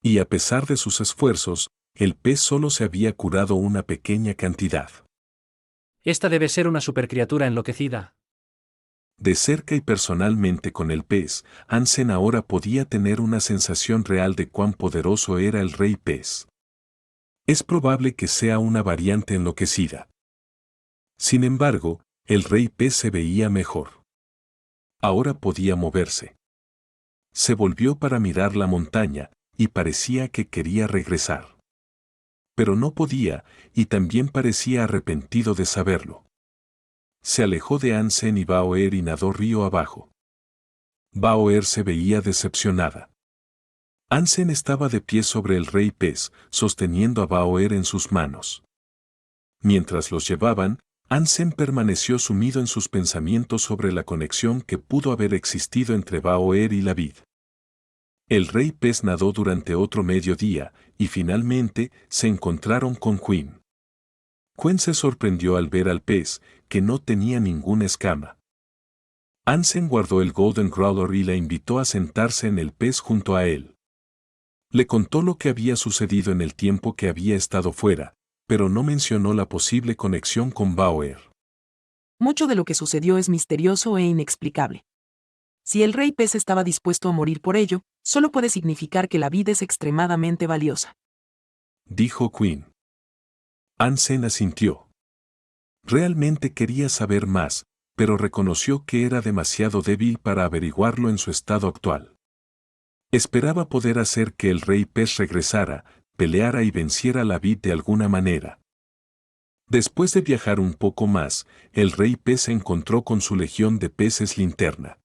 Y a pesar de sus esfuerzos, el pez solo se había curado una pequeña cantidad. Esta debe ser una supercriatura enloquecida. De cerca y personalmente con el pez, Hansen ahora podía tener una sensación real de cuán poderoso era el rey pez. Es probable que sea una variante enloquecida. Sin embargo, el rey pez se veía mejor. Ahora podía moverse. Se volvió para mirar la montaña, y parecía que quería regresar. Pero no podía, y también parecía arrepentido de saberlo. Se alejó de Hansen y Bauer y nadó río abajo. Bauer se veía decepcionada. Hansen estaba de pie sobre el rey pez, sosteniendo a Bauer en sus manos. Mientras los llevaban, Hansen permaneció sumido en sus pensamientos sobre la conexión que pudo haber existido entre Bauer y la vid. El rey pez nadó durante otro mediodía, y finalmente se encontraron con Quinn. Quinn se sorprendió al ver al pez, que no tenía ninguna escama. Hansen guardó el Golden Growler y la invitó a sentarse en el pez junto a él. Le contó lo que había sucedido en el tiempo que había estado fuera, pero no mencionó la posible conexión con Bauer. Mucho de lo que sucedió es misterioso e inexplicable. Si el rey pez estaba dispuesto a morir por ello, solo puede significar que la vida es extremadamente valiosa. Dijo Quinn. Hansen asintió. Realmente quería saber más, pero reconoció que era demasiado débil para averiguarlo en su estado actual. Esperaba poder hacer que el rey pez regresara, peleara y venciera la vid de alguna manera. Después de viajar un poco más, el rey pez se encontró con su legión de peces linterna.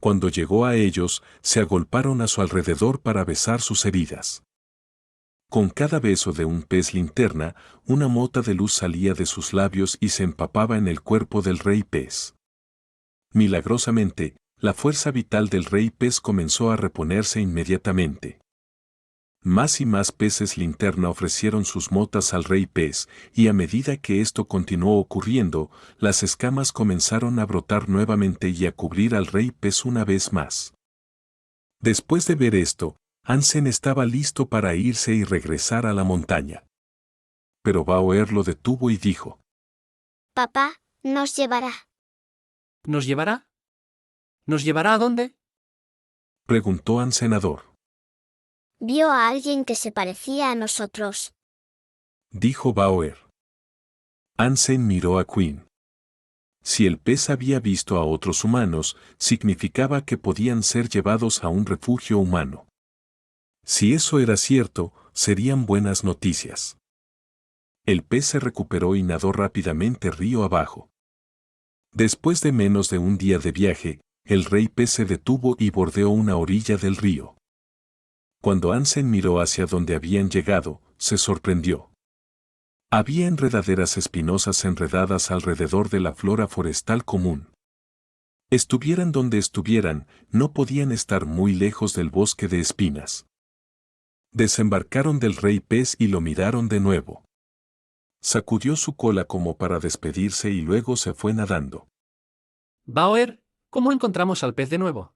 Cuando llegó a ellos, se agolparon a su alrededor para besar sus heridas. Con cada beso de un pez linterna, una mota de luz salía de sus labios y se empapaba en el cuerpo del rey pez. Milagrosamente, la fuerza vital del rey pez comenzó a reponerse inmediatamente. Más y más peces linterna ofrecieron sus motas al rey pez, y a medida que esto continuó ocurriendo, las escamas comenzaron a brotar nuevamente y a cubrir al rey pez una vez más. Después de ver esto, Hansen estaba listo para irse y regresar a la montaña. Pero Bauer lo detuvo y dijo: Papá, nos llevará. ¿Nos llevará? ¿Nos llevará a dónde? Preguntó Hansenador. Vio a alguien que se parecía a nosotros. Dijo Bauer. Hansen miró a Quinn. Si el pez había visto a otros humanos, significaba que podían ser llevados a un refugio humano. Si eso era cierto, serían buenas noticias. El pez se recuperó y nadó rápidamente río abajo. Después de menos de un día de viaje, el rey pez se detuvo y bordeó una orilla del río. Cuando Hansen miró hacia donde habían llegado, se sorprendió. Había enredaderas espinosas enredadas alrededor de la flora forestal común. Estuvieran donde estuvieran, no podían estar muy lejos del bosque de espinas. Desembarcaron del rey pez y lo miraron de nuevo. Sacudió su cola como para despedirse y luego se fue nadando. Bauer, ¿cómo encontramos al pez de nuevo?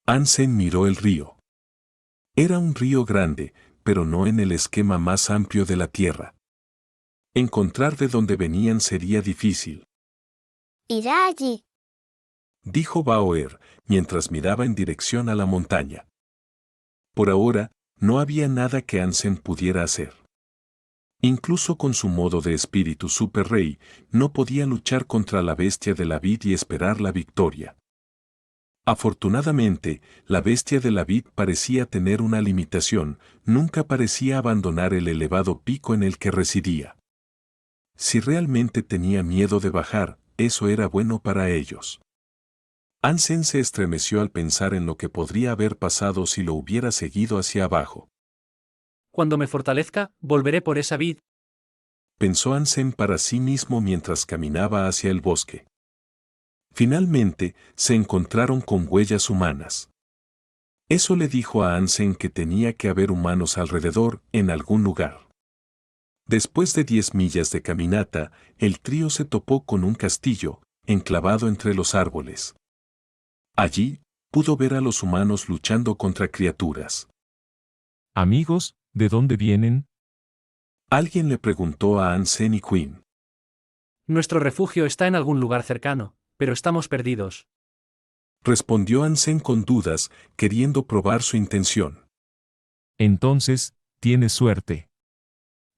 Hansen miró el río. Era un río grande, pero no en el esquema más amplio de la tierra. Encontrar de dónde venían sería difícil. Irá allí. Dijo Bauer, mientras miraba en dirección a la montaña. Por ahora, no había nada que Hansen pudiera hacer. Incluso con su modo de espíritu super rey, no podía luchar contra la bestia de la vid y esperar la victoria. Afortunadamente, la bestia de la vid parecía tener una limitación, nunca parecía abandonar el elevado pico en el que residía. Si realmente tenía miedo de bajar, eso era bueno para ellos. Hansen se estremeció al pensar en lo que podría haber pasado si lo hubiera seguido hacia abajo. Cuando me fortalezca, volveré por esa vid. Pensó Hansen para sí mismo mientras caminaba hacia el bosque. Finalmente, se encontraron con huellas humanas. Eso le dijo a Hansen que tenía que haber humanos alrededor, en algún lugar. Después de 10 millas de caminata, el trío se topó con un castillo, enclavado entre los árboles. Allí, pudo ver a los humanos luchando contra criaturas. Amigos, ¿de dónde vienen? Alguien le preguntó a Hansen y Quinn. Nuestro refugio está en algún lugar cercano, pero estamos perdidos. Respondió Hansen con dudas, queriendo probar su intención. Entonces, tienes suerte.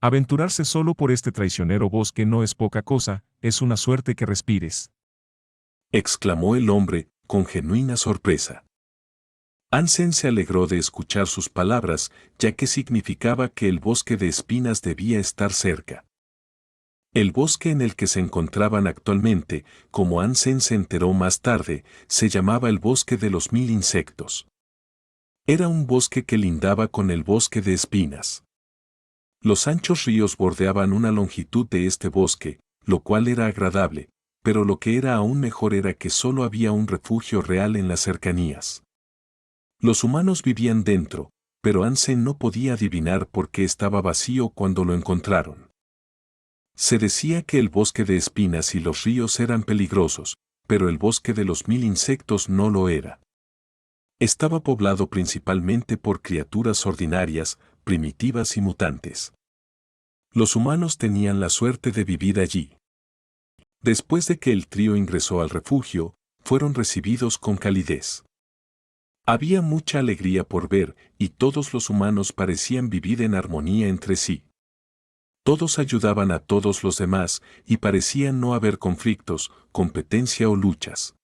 Aventurarse solo por este traicionero bosque no es poca cosa, es una suerte que respires. Exclamó el hombre, con genuina sorpresa. Hansen se alegró de escuchar sus palabras, ya que significaba que el bosque de espinas debía estar cerca. El bosque en el que se encontraban actualmente, como Hansen se enteró más tarde, se llamaba el bosque de los 1000 insectos. Era un bosque que lindaba con el bosque de espinas. Los anchos ríos bordeaban una longitud de este bosque, lo cual era agradable, pero lo que era aún mejor era que solo había un refugio real en las cercanías. Los humanos vivían dentro, pero Hansen no podía adivinar por qué estaba vacío cuando lo encontraron. Se decía que el bosque de espinas y los ríos eran peligrosos, pero el bosque de los 1000 insectos no lo era. Estaba poblado principalmente por criaturas ordinarias, primitivas y mutantes. Los humanos tenían la suerte de vivir allí. Después de que el trío ingresó al refugio, fueron recibidos con calidez. Había mucha alegría por ver, y todos los humanos parecían vivir en armonía entre sí. Todos ayudaban a todos los demás, y parecían no haber conflictos, competencia o luchas.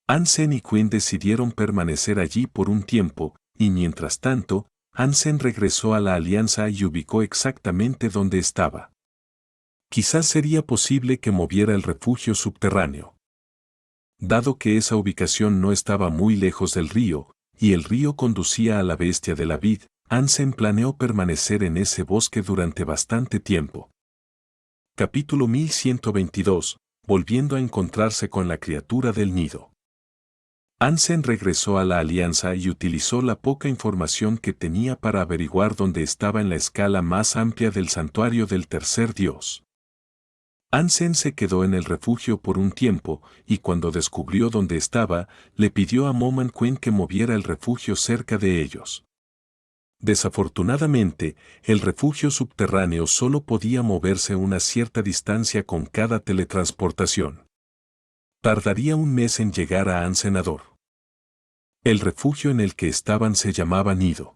Hansen y Quinn decidieron permanecer allí por un tiempo, y mientras tanto, Hansen regresó a la Alianza y ubicó exactamente dónde estaba. Quizás sería posible que moviera el refugio subterráneo. Dado que esa ubicación no estaba muy lejos del río, y el río conducía a la bestia de la vid, Ansem planeó permanecer en ese bosque durante bastante tiempo. Capítulo 1122. Volviendo a encontrarse con la criatura del nido. Ansem regresó a la Alianza y utilizó la poca información que tenía para averiguar dónde estaba en la escala más amplia del santuario del tercer dios. Ansem se quedó en el refugio por un tiempo, y cuando descubrió dónde estaba, le pidió a Moman Queen que moviera el refugio cerca de ellos. Desafortunadamente, el refugio subterráneo solo podía moverse una cierta distancia con cada teletransportación. Tardaría un mes en llegar a Ansenador. El refugio en el que estaban se llamaba Nido.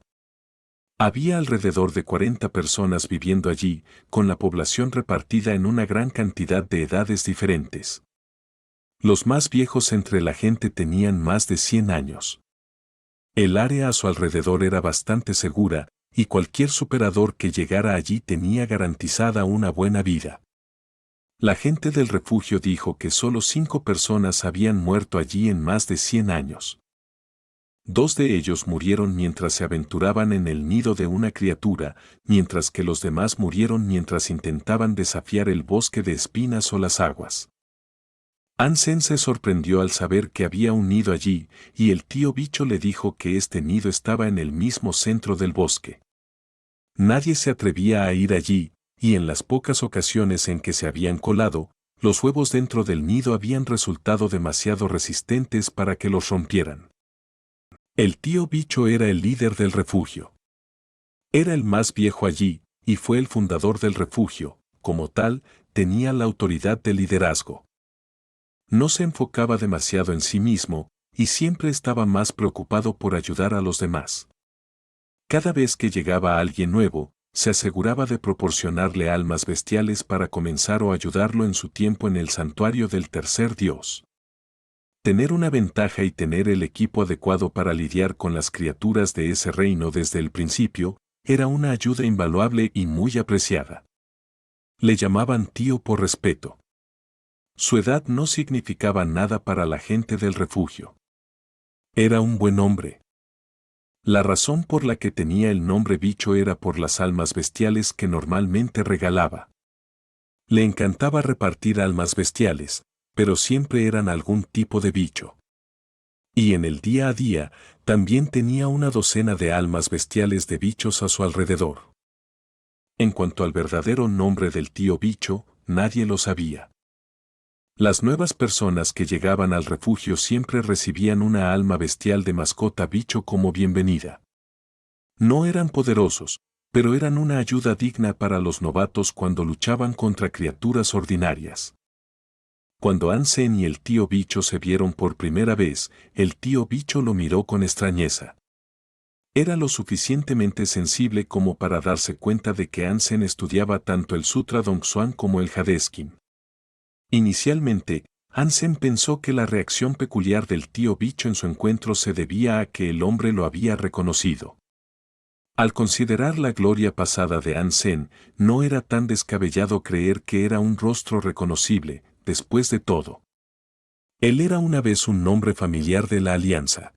Había alrededor de 40 personas viviendo allí, con la población repartida en una gran cantidad de edades diferentes. Los más viejos entre la gente tenían más de 100 años. El área a su alrededor era bastante segura, y cualquier superador que llegara allí tenía garantizada una buena vida. La gente del refugio dijo que solo 5 personas habían muerto allí en más de 100 años. 2 de ellos murieron mientras se aventuraban en el nido de una criatura, mientras que los demás murieron mientras intentaban desafiar el bosque de espinas o las aguas. Ansem se sorprendió al saber que había un nido allí, y el tío bicho le dijo que este nido estaba en el mismo centro del bosque. Nadie se atrevía a ir allí, y en las pocas ocasiones en que se habían colado, los huevos dentro del nido habían resultado demasiado resistentes para que los rompieran. El tío bicho era el líder del refugio. Era el más viejo allí, y fue el fundador del refugio, como tal, tenía la autoridad de liderazgo. No se enfocaba demasiado en sí mismo, y siempre estaba más preocupado por ayudar a los demás. Cada vez que llegaba alguien nuevo, se aseguraba de proporcionarle almas bestiales para comenzar o ayudarlo en su tiempo en el santuario del tercer dios. Tener una ventaja y tener el equipo adecuado para lidiar con las criaturas de ese reino desde el principio, era una ayuda invaluable y muy apreciada. Le llamaban tío por respeto. Su edad no significaba nada para la gente del refugio. Era un buen hombre. La razón por la que tenía el nombre bicho era por las almas bestiales que normalmente regalaba. Le encantaba repartir almas bestiales, pero siempre eran algún tipo de bicho. Y en el día a día, también tenía una docena de almas bestiales de bichos a su alrededor. En cuanto al verdadero nombre del tío bicho, nadie lo sabía. Las nuevas personas que llegaban al refugio siempre recibían una alma bestial de mascota bicho como bienvenida. No eran poderosos, pero eran una ayuda digna para los novatos cuando luchaban contra criaturas ordinarias. Cuando Ansem y el tío bicho se vieron por primera vez, el tío bicho lo miró con extrañeza. Era lo suficientemente sensible como para darse cuenta de que Ansem estudiaba tanto el Sutra Dongsuan como el Hadeskin. Inicialmente, Ansem pensó que la reacción peculiar del tío bicho en su encuentro se debía a que el hombre lo había reconocido. Al considerar la gloria pasada de Ansem, no era tan descabellado creer que era un rostro reconocible, después de todo. Él era una vez un nombre familiar de la Alianza.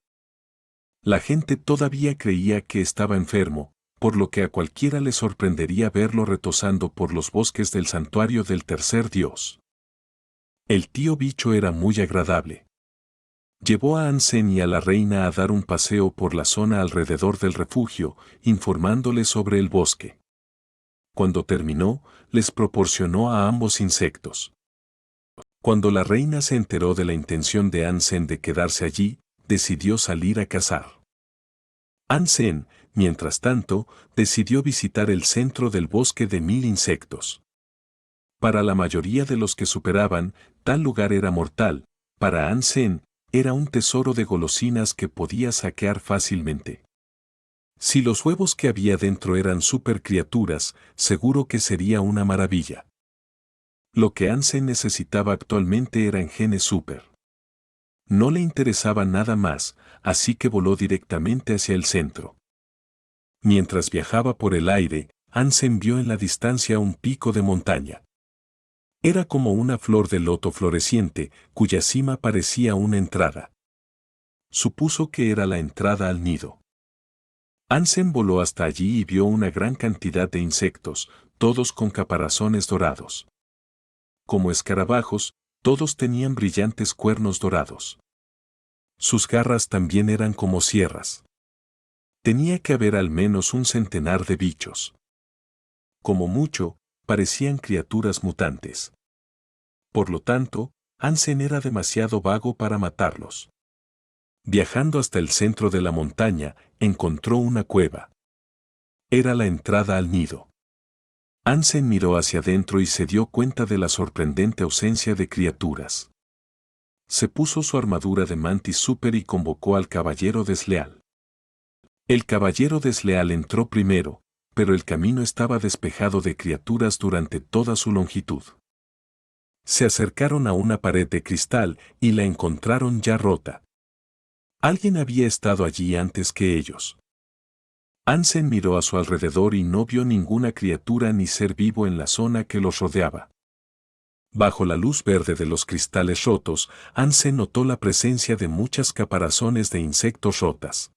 La gente todavía creía que estaba enfermo, por lo que a cualquiera le sorprendería verlo retozando por los bosques del santuario del tercer dios. El tío bicho era muy agradable. Llevó a Ansem y a la reina a dar un paseo por la zona alrededor del refugio, informándoles sobre el bosque. Cuando terminó, les proporcionó a ambos insectos. Cuando la reina se enteró de la intención de Ansem de quedarse allí, decidió salir a cazar. Ansem, mientras tanto, decidió visitar el centro del bosque de 1000 insectos. Para la mayoría de los que superaban, tal lugar era mortal. Para Ansem, era un tesoro de golosinas que podía saquear fácilmente. Si los huevos que había dentro eran supercriaturas, seguro que sería una maravilla. Lo que Ansem necesitaba actualmente eran genes super. No le interesaba nada más, así que voló directamente hacia el centro. Mientras viajaba por el aire, Ansem vio en la distancia un pico de montaña. Era como una flor de loto floreciente, cuya cima parecía una entrada. Supuso que era la entrada al nido. Hansen voló hasta allí y vio una gran cantidad de insectos, todos con caparazones dorados. Como escarabajos, todos tenían brillantes cuernos dorados. Sus garras también eran como sierras. Tenía que haber al menos un centenar de bichos. Como mucho, parecían criaturas mutantes. Por lo tanto, Hansen era demasiado vago para matarlos. Viajando hasta el centro de la montaña, encontró una cueva. Era la entrada al nido. Hansen miró hacia adentro y se dio cuenta de la sorprendente ausencia de criaturas. Se puso su armadura de mantis super y convocó al caballero desleal. El caballero desleal entró primero, pero el camino estaba despejado de criaturas durante toda su longitud. Se acercaron a una pared de cristal y la encontraron ya rota. Alguien había estado allí antes que ellos. Hansen miró a su alrededor y no vio ninguna criatura ni ser vivo en la zona que los rodeaba. Bajo la luz verde de los cristales rotos, Hansen notó la presencia de muchas caparazones de insectos rotas.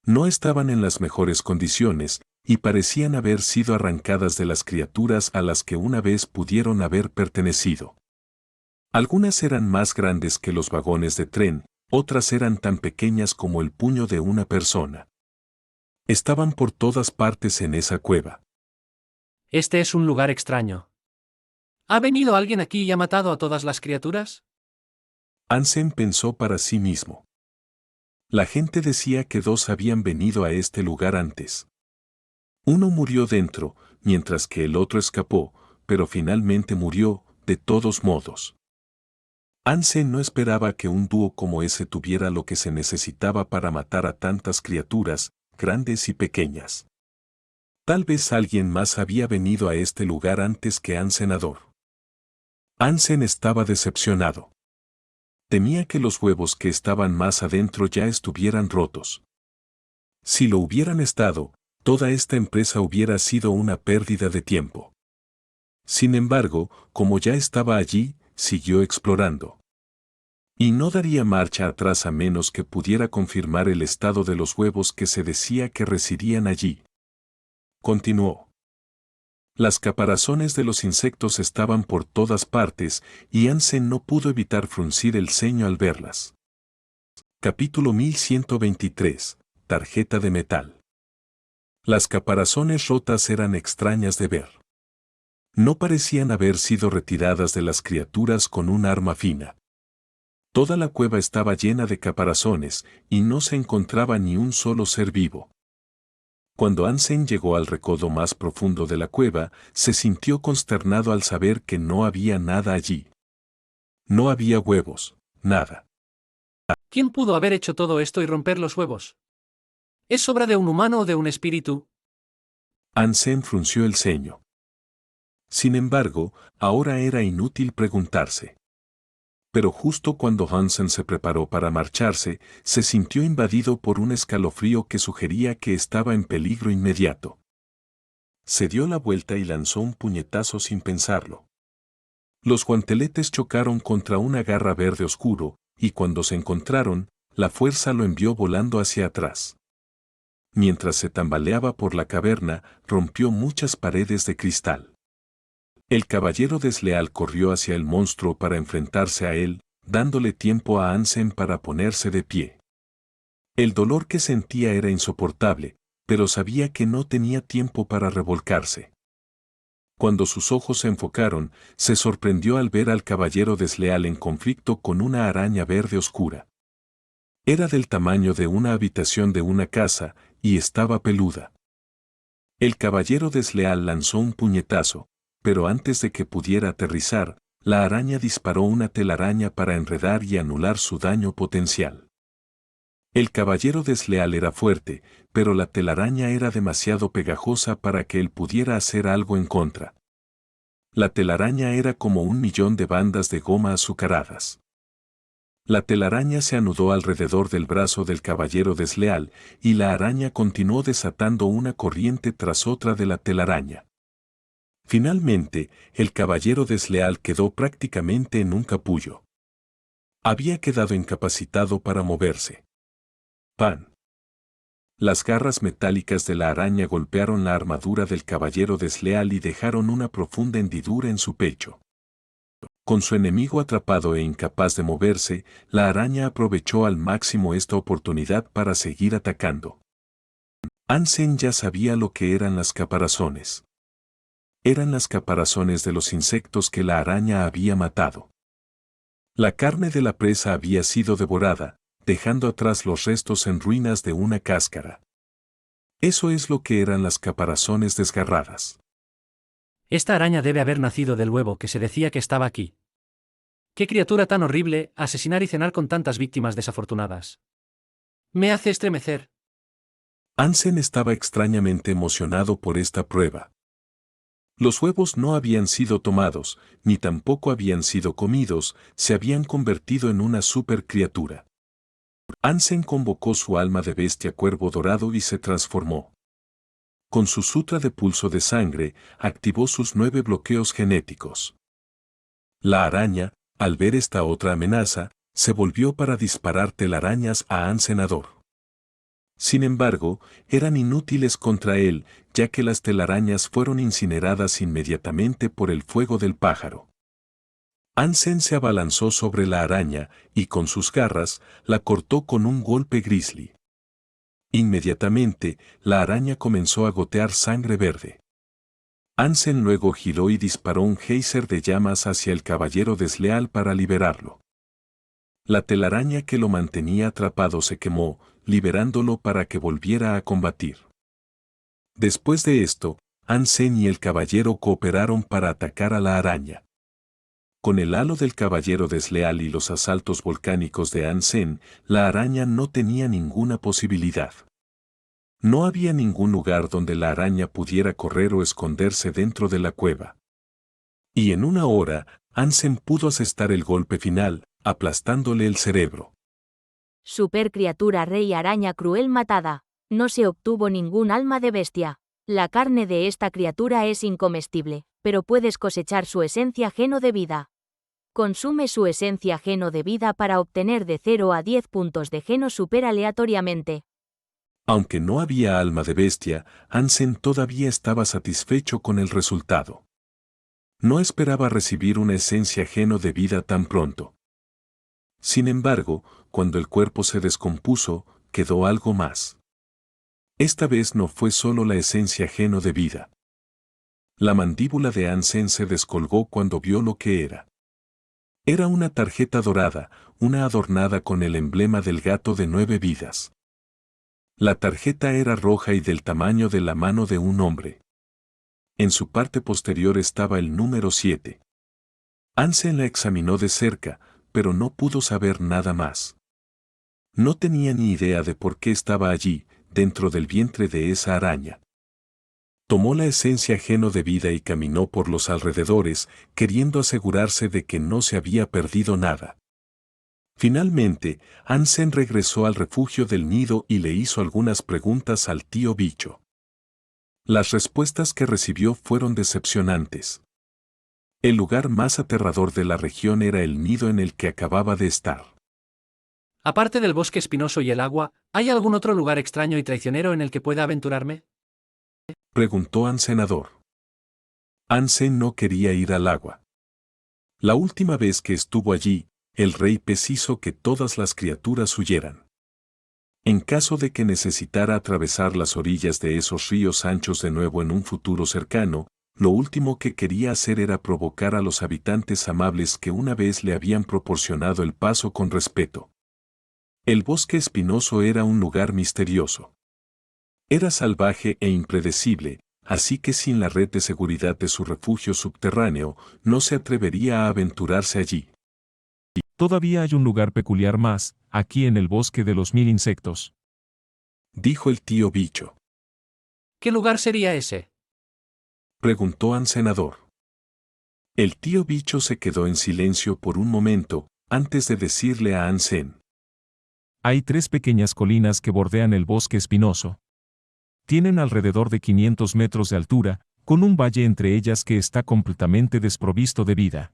No estaban en las mejores condiciones, y parecían haber sido arrancadas de las criaturas a las que una vez pudieron haber pertenecido. Algunas eran más grandes que los vagones de tren, otras eran tan pequeñas como el puño de una persona. Estaban por todas partes en esa cueva. Este es un lugar extraño. ¿Ha venido alguien aquí y ha matado a todas las criaturas? Hansen pensó para sí mismo. La gente decía que dos habían venido a este lugar antes. Uno murió dentro, mientras que el otro escapó, pero finalmente murió, de todos modos. Hansen no esperaba que un dúo como ese tuviera lo que se necesitaba para matar a tantas criaturas, grandes y pequeñas. Tal vez alguien más había venido a este lugar antes que Hansen. Hansen estaba decepcionado. Temía que los huevos que estaban más adentro ya estuvieran rotos. Si lo hubieran estado, toda esta empresa hubiera sido una pérdida de tiempo. Sin embargo, como ya estaba allí, siguió explorando. Y no daría marcha atrás a menos que pudiera confirmar el estado de los huevos que se decía que residían allí. Continuó. Las caparazones de los insectos estaban por todas partes, y Hansen no pudo evitar fruncir el ceño al verlas. Capítulo 1123. Tarjeta de metal. Las caparazones rotas eran extrañas de ver. No parecían haber sido retiradas de las criaturas con un arma fina. Toda la cueva estaba llena de caparazones, y no se encontraba ni un solo ser vivo. Cuando Hansen llegó al recodo más profundo de la cueva, se sintió consternado al saber que no había nada allí. No había huevos, nada. ¿Quién pudo haber hecho todo esto y romper los huevos? ¿Es obra de un humano o de un espíritu? Hansen frunció el ceño. Sin embargo, ahora era inútil preguntarse. Pero justo cuando Hansen se preparó para marcharse, se sintió invadido por un escalofrío que sugería que estaba en peligro inmediato. Se dio la vuelta y lanzó un puñetazo sin pensarlo. Los guanteletes chocaron contra una garra verde oscuro, y cuando se encontraron, la fuerza lo envió volando hacia atrás. Mientras se tambaleaba por la caverna, rompió muchas paredes de cristal. El caballero desleal corrió hacia el monstruo para enfrentarse a él, dándole tiempo a Hansen para ponerse de pie. El dolor que sentía era insoportable, pero sabía que no tenía tiempo para revolcarse. Cuando sus ojos se enfocaron, se sorprendió al ver al caballero desleal en conflicto con una araña verde oscura. Era del tamaño de una habitación de una casa, y estaba peluda. El caballero desleal lanzó un puñetazo, pero antes de que pudiera aterrizar, la araña disparó una telaraña para enredar y anular su daño potencial. El caballero desleal era fuerte, pero la telaraña era demasiado pegajosa para que él pudiera hacer algo en contra. La telaraña era como 1.000.000 de bandas de goma azucaradas. La telaraña se anudó alrededor del brazo del caballero desleal, y la araña continuó desatando una corriente tras otra de la telaraña. Finalmente, el caballero desleal quedó prácticamente en un capullo. Había quedado incapacitado para moverse. ¡Pan! Las garras metálicas de la araña golpearon la armadura del caballero desleal y dejaron una profunda hendidura en su pecho. Con su enemigo atrapado e incapaz de moverse, la araña aprovechó al máximo esta oportunidad para seguir atacando. Hansen ya sabía lo que eran las caparazones. Eran las caparazones de los insectos que la araña había matado. La carne de la presa había sido devorada, dejando atrás los restos en ruinas de una cáscara. Eso es lo que eran las caparazones desgarradas. Esta araña debe haber nacido del huevo que se decía que estaba aquí. ¡Qué criatura tan horrible, asesinar y cenar con tantas víctimas desafortunadas! Me hace estremecer. Hansen estaba extrañamente emocionado por esta prueba. Los huevos no habían sido tomados, ni tampoco habían sido comidos, se habían convertido en una supercriatura. Hansen convocó su alma de bestia cuervo dorado y se transformó. Con su sutra de pulso de sangre, activó sus 9 bloqueos genéticos. La araña, al ver esta otra amenaza, se volvió para disparar telarañas a Hansenador. Sin embargo, eran inútiles contra él, ya que las telarañas fueron incineradas inmediatamente por el fuego del pájaro. Hansen se abalanzó sobre la araña y con sus garras la cortó con un golpe grizzly. Inmediatamente, la araña comenzó a gotear sangre verde. Hansen luego giró y disparó un geyser de llamas hacia el caballero desleal para liberarlo. La telaraña que lo mantenía atrapado se quemó, liberándolo para que volviera a combatir. Después de esto, Hansen y el caballero cooperaron para atacar a la araña. Con el halo del caballero desleal y los asaltos volcánicos de Hansen, la araña no tenía ninguna posibilidad. No había ningún lugar donde la araña pudiera correr o esconderse dentro de la cueva. Y en una hora, Hansen pudo asestar el golpe final, aplastándole el cerebro. Supercriatura rey araña cruel matada. No se obtuvo ningún alma de bestia. La carne de esta criatura es incomestible, pero puedes cosechar su esencia geno de vida. Consume su esencia geno de vida para obtener de 0 a 10 puntos de geno super aleatoriamente. Aunque no había alma de bestia, Hansen todavía estaba satisfecho con el resultado. No esperaba recibir una esencia geno de vida tan pronto. Sin embargo, cuando el cuerpo se descompuso, quedó algo más. Esta vez no fue solo la esencia geno de vida. La mandíbula de Hansen se descolgó cuando vio lo que era. Era una tarjeta dorada, una adornada con el emblema del gato de 9 vidas. La tarjeta era roja y del tamaño de la mano de un hombre. En su parte posterior estaba el número 7. Hansen la examinó de cerca, pero no pudo saber nada más. No tenía ni idea de por qué estaba allí, dentro del vientre de esa araña. Tomó la esencia geno de vida y caminó por los alrededores, queriendo asegurarse de que no se había perdido nada. Finalmente, Hansen regresó al refugio del nido y le hizo algunas preguntas al tío bicho. Las respuestas que recibió fueron decepcionantes. El lugar más aterrador de la región era el nido en el que acababa de estar. Aparte del bosque espinoso y el agua, ¿hay algún otro lugar extraño y traicionero en el que pueda aventurarme? Preguntó Hansenador. Hansen no quería ir al agua. La última vez que estuvo allí, el rey pez hizo que todas las criaturas huyeran. En caso de que necesitara atravesar las orillas de esos ríos anchos de nuevo en un futuro cercano, lo último que quería hacer era provocar a los habitantes amables que una vez le habían proporcionado el paso con respeto. El bosque espinoso era un lugar misterioso. Era salvaje e impredecible, así que sin la red de seguridad de su refugio subterráneo, no se atrevería a aventurarse allí. Todavía hay un lugar peculiar más, aquí en el bosque de los 1000 insectos. Dijo el tío bicho. ¿Qué lugar sería ese? Preguntó Hansenador. El tío bicho se quedó en silencio por un momento, antes de decirle a Hansen. Hay 3 pequeñas colinas que bordean el bosque espinoso. Tienen alrededor de 500 metros de altura, con un valle entre ellas que está completamente desprovisto de vida.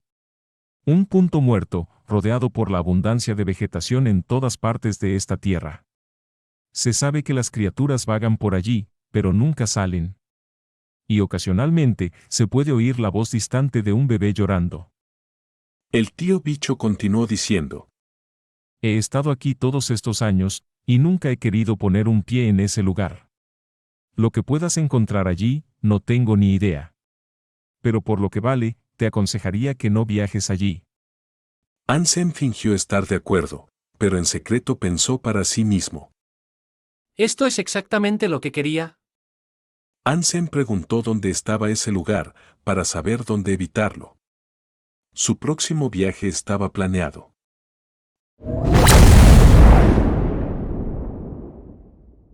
Un punto muerto, rodeado por la abundancia de vegetación en todas partes de esta tierra. Se sabe que las criaturas vagan por allí, pero nunca salen. Y ocasionalmente se puede oír la voz distante de un bebé llorando. El tío bicho continuó diciendo. He estado aquí todos estos años, y nunca he querido poner un pie en ese lugar. Lo que puedas encontrar allí, no tengo ni idea. Pero por lo que vale, te aconsejaría que no viajes allí. Ansem fingió estar de acuerdo, pero en secreto pensó para sí mismo. ¿Esto es exactamente lo que quería? Ansem preguntó dónde estaba ese lugar, para saber dónde evitarlo. Su próximo viaje estaba planeado.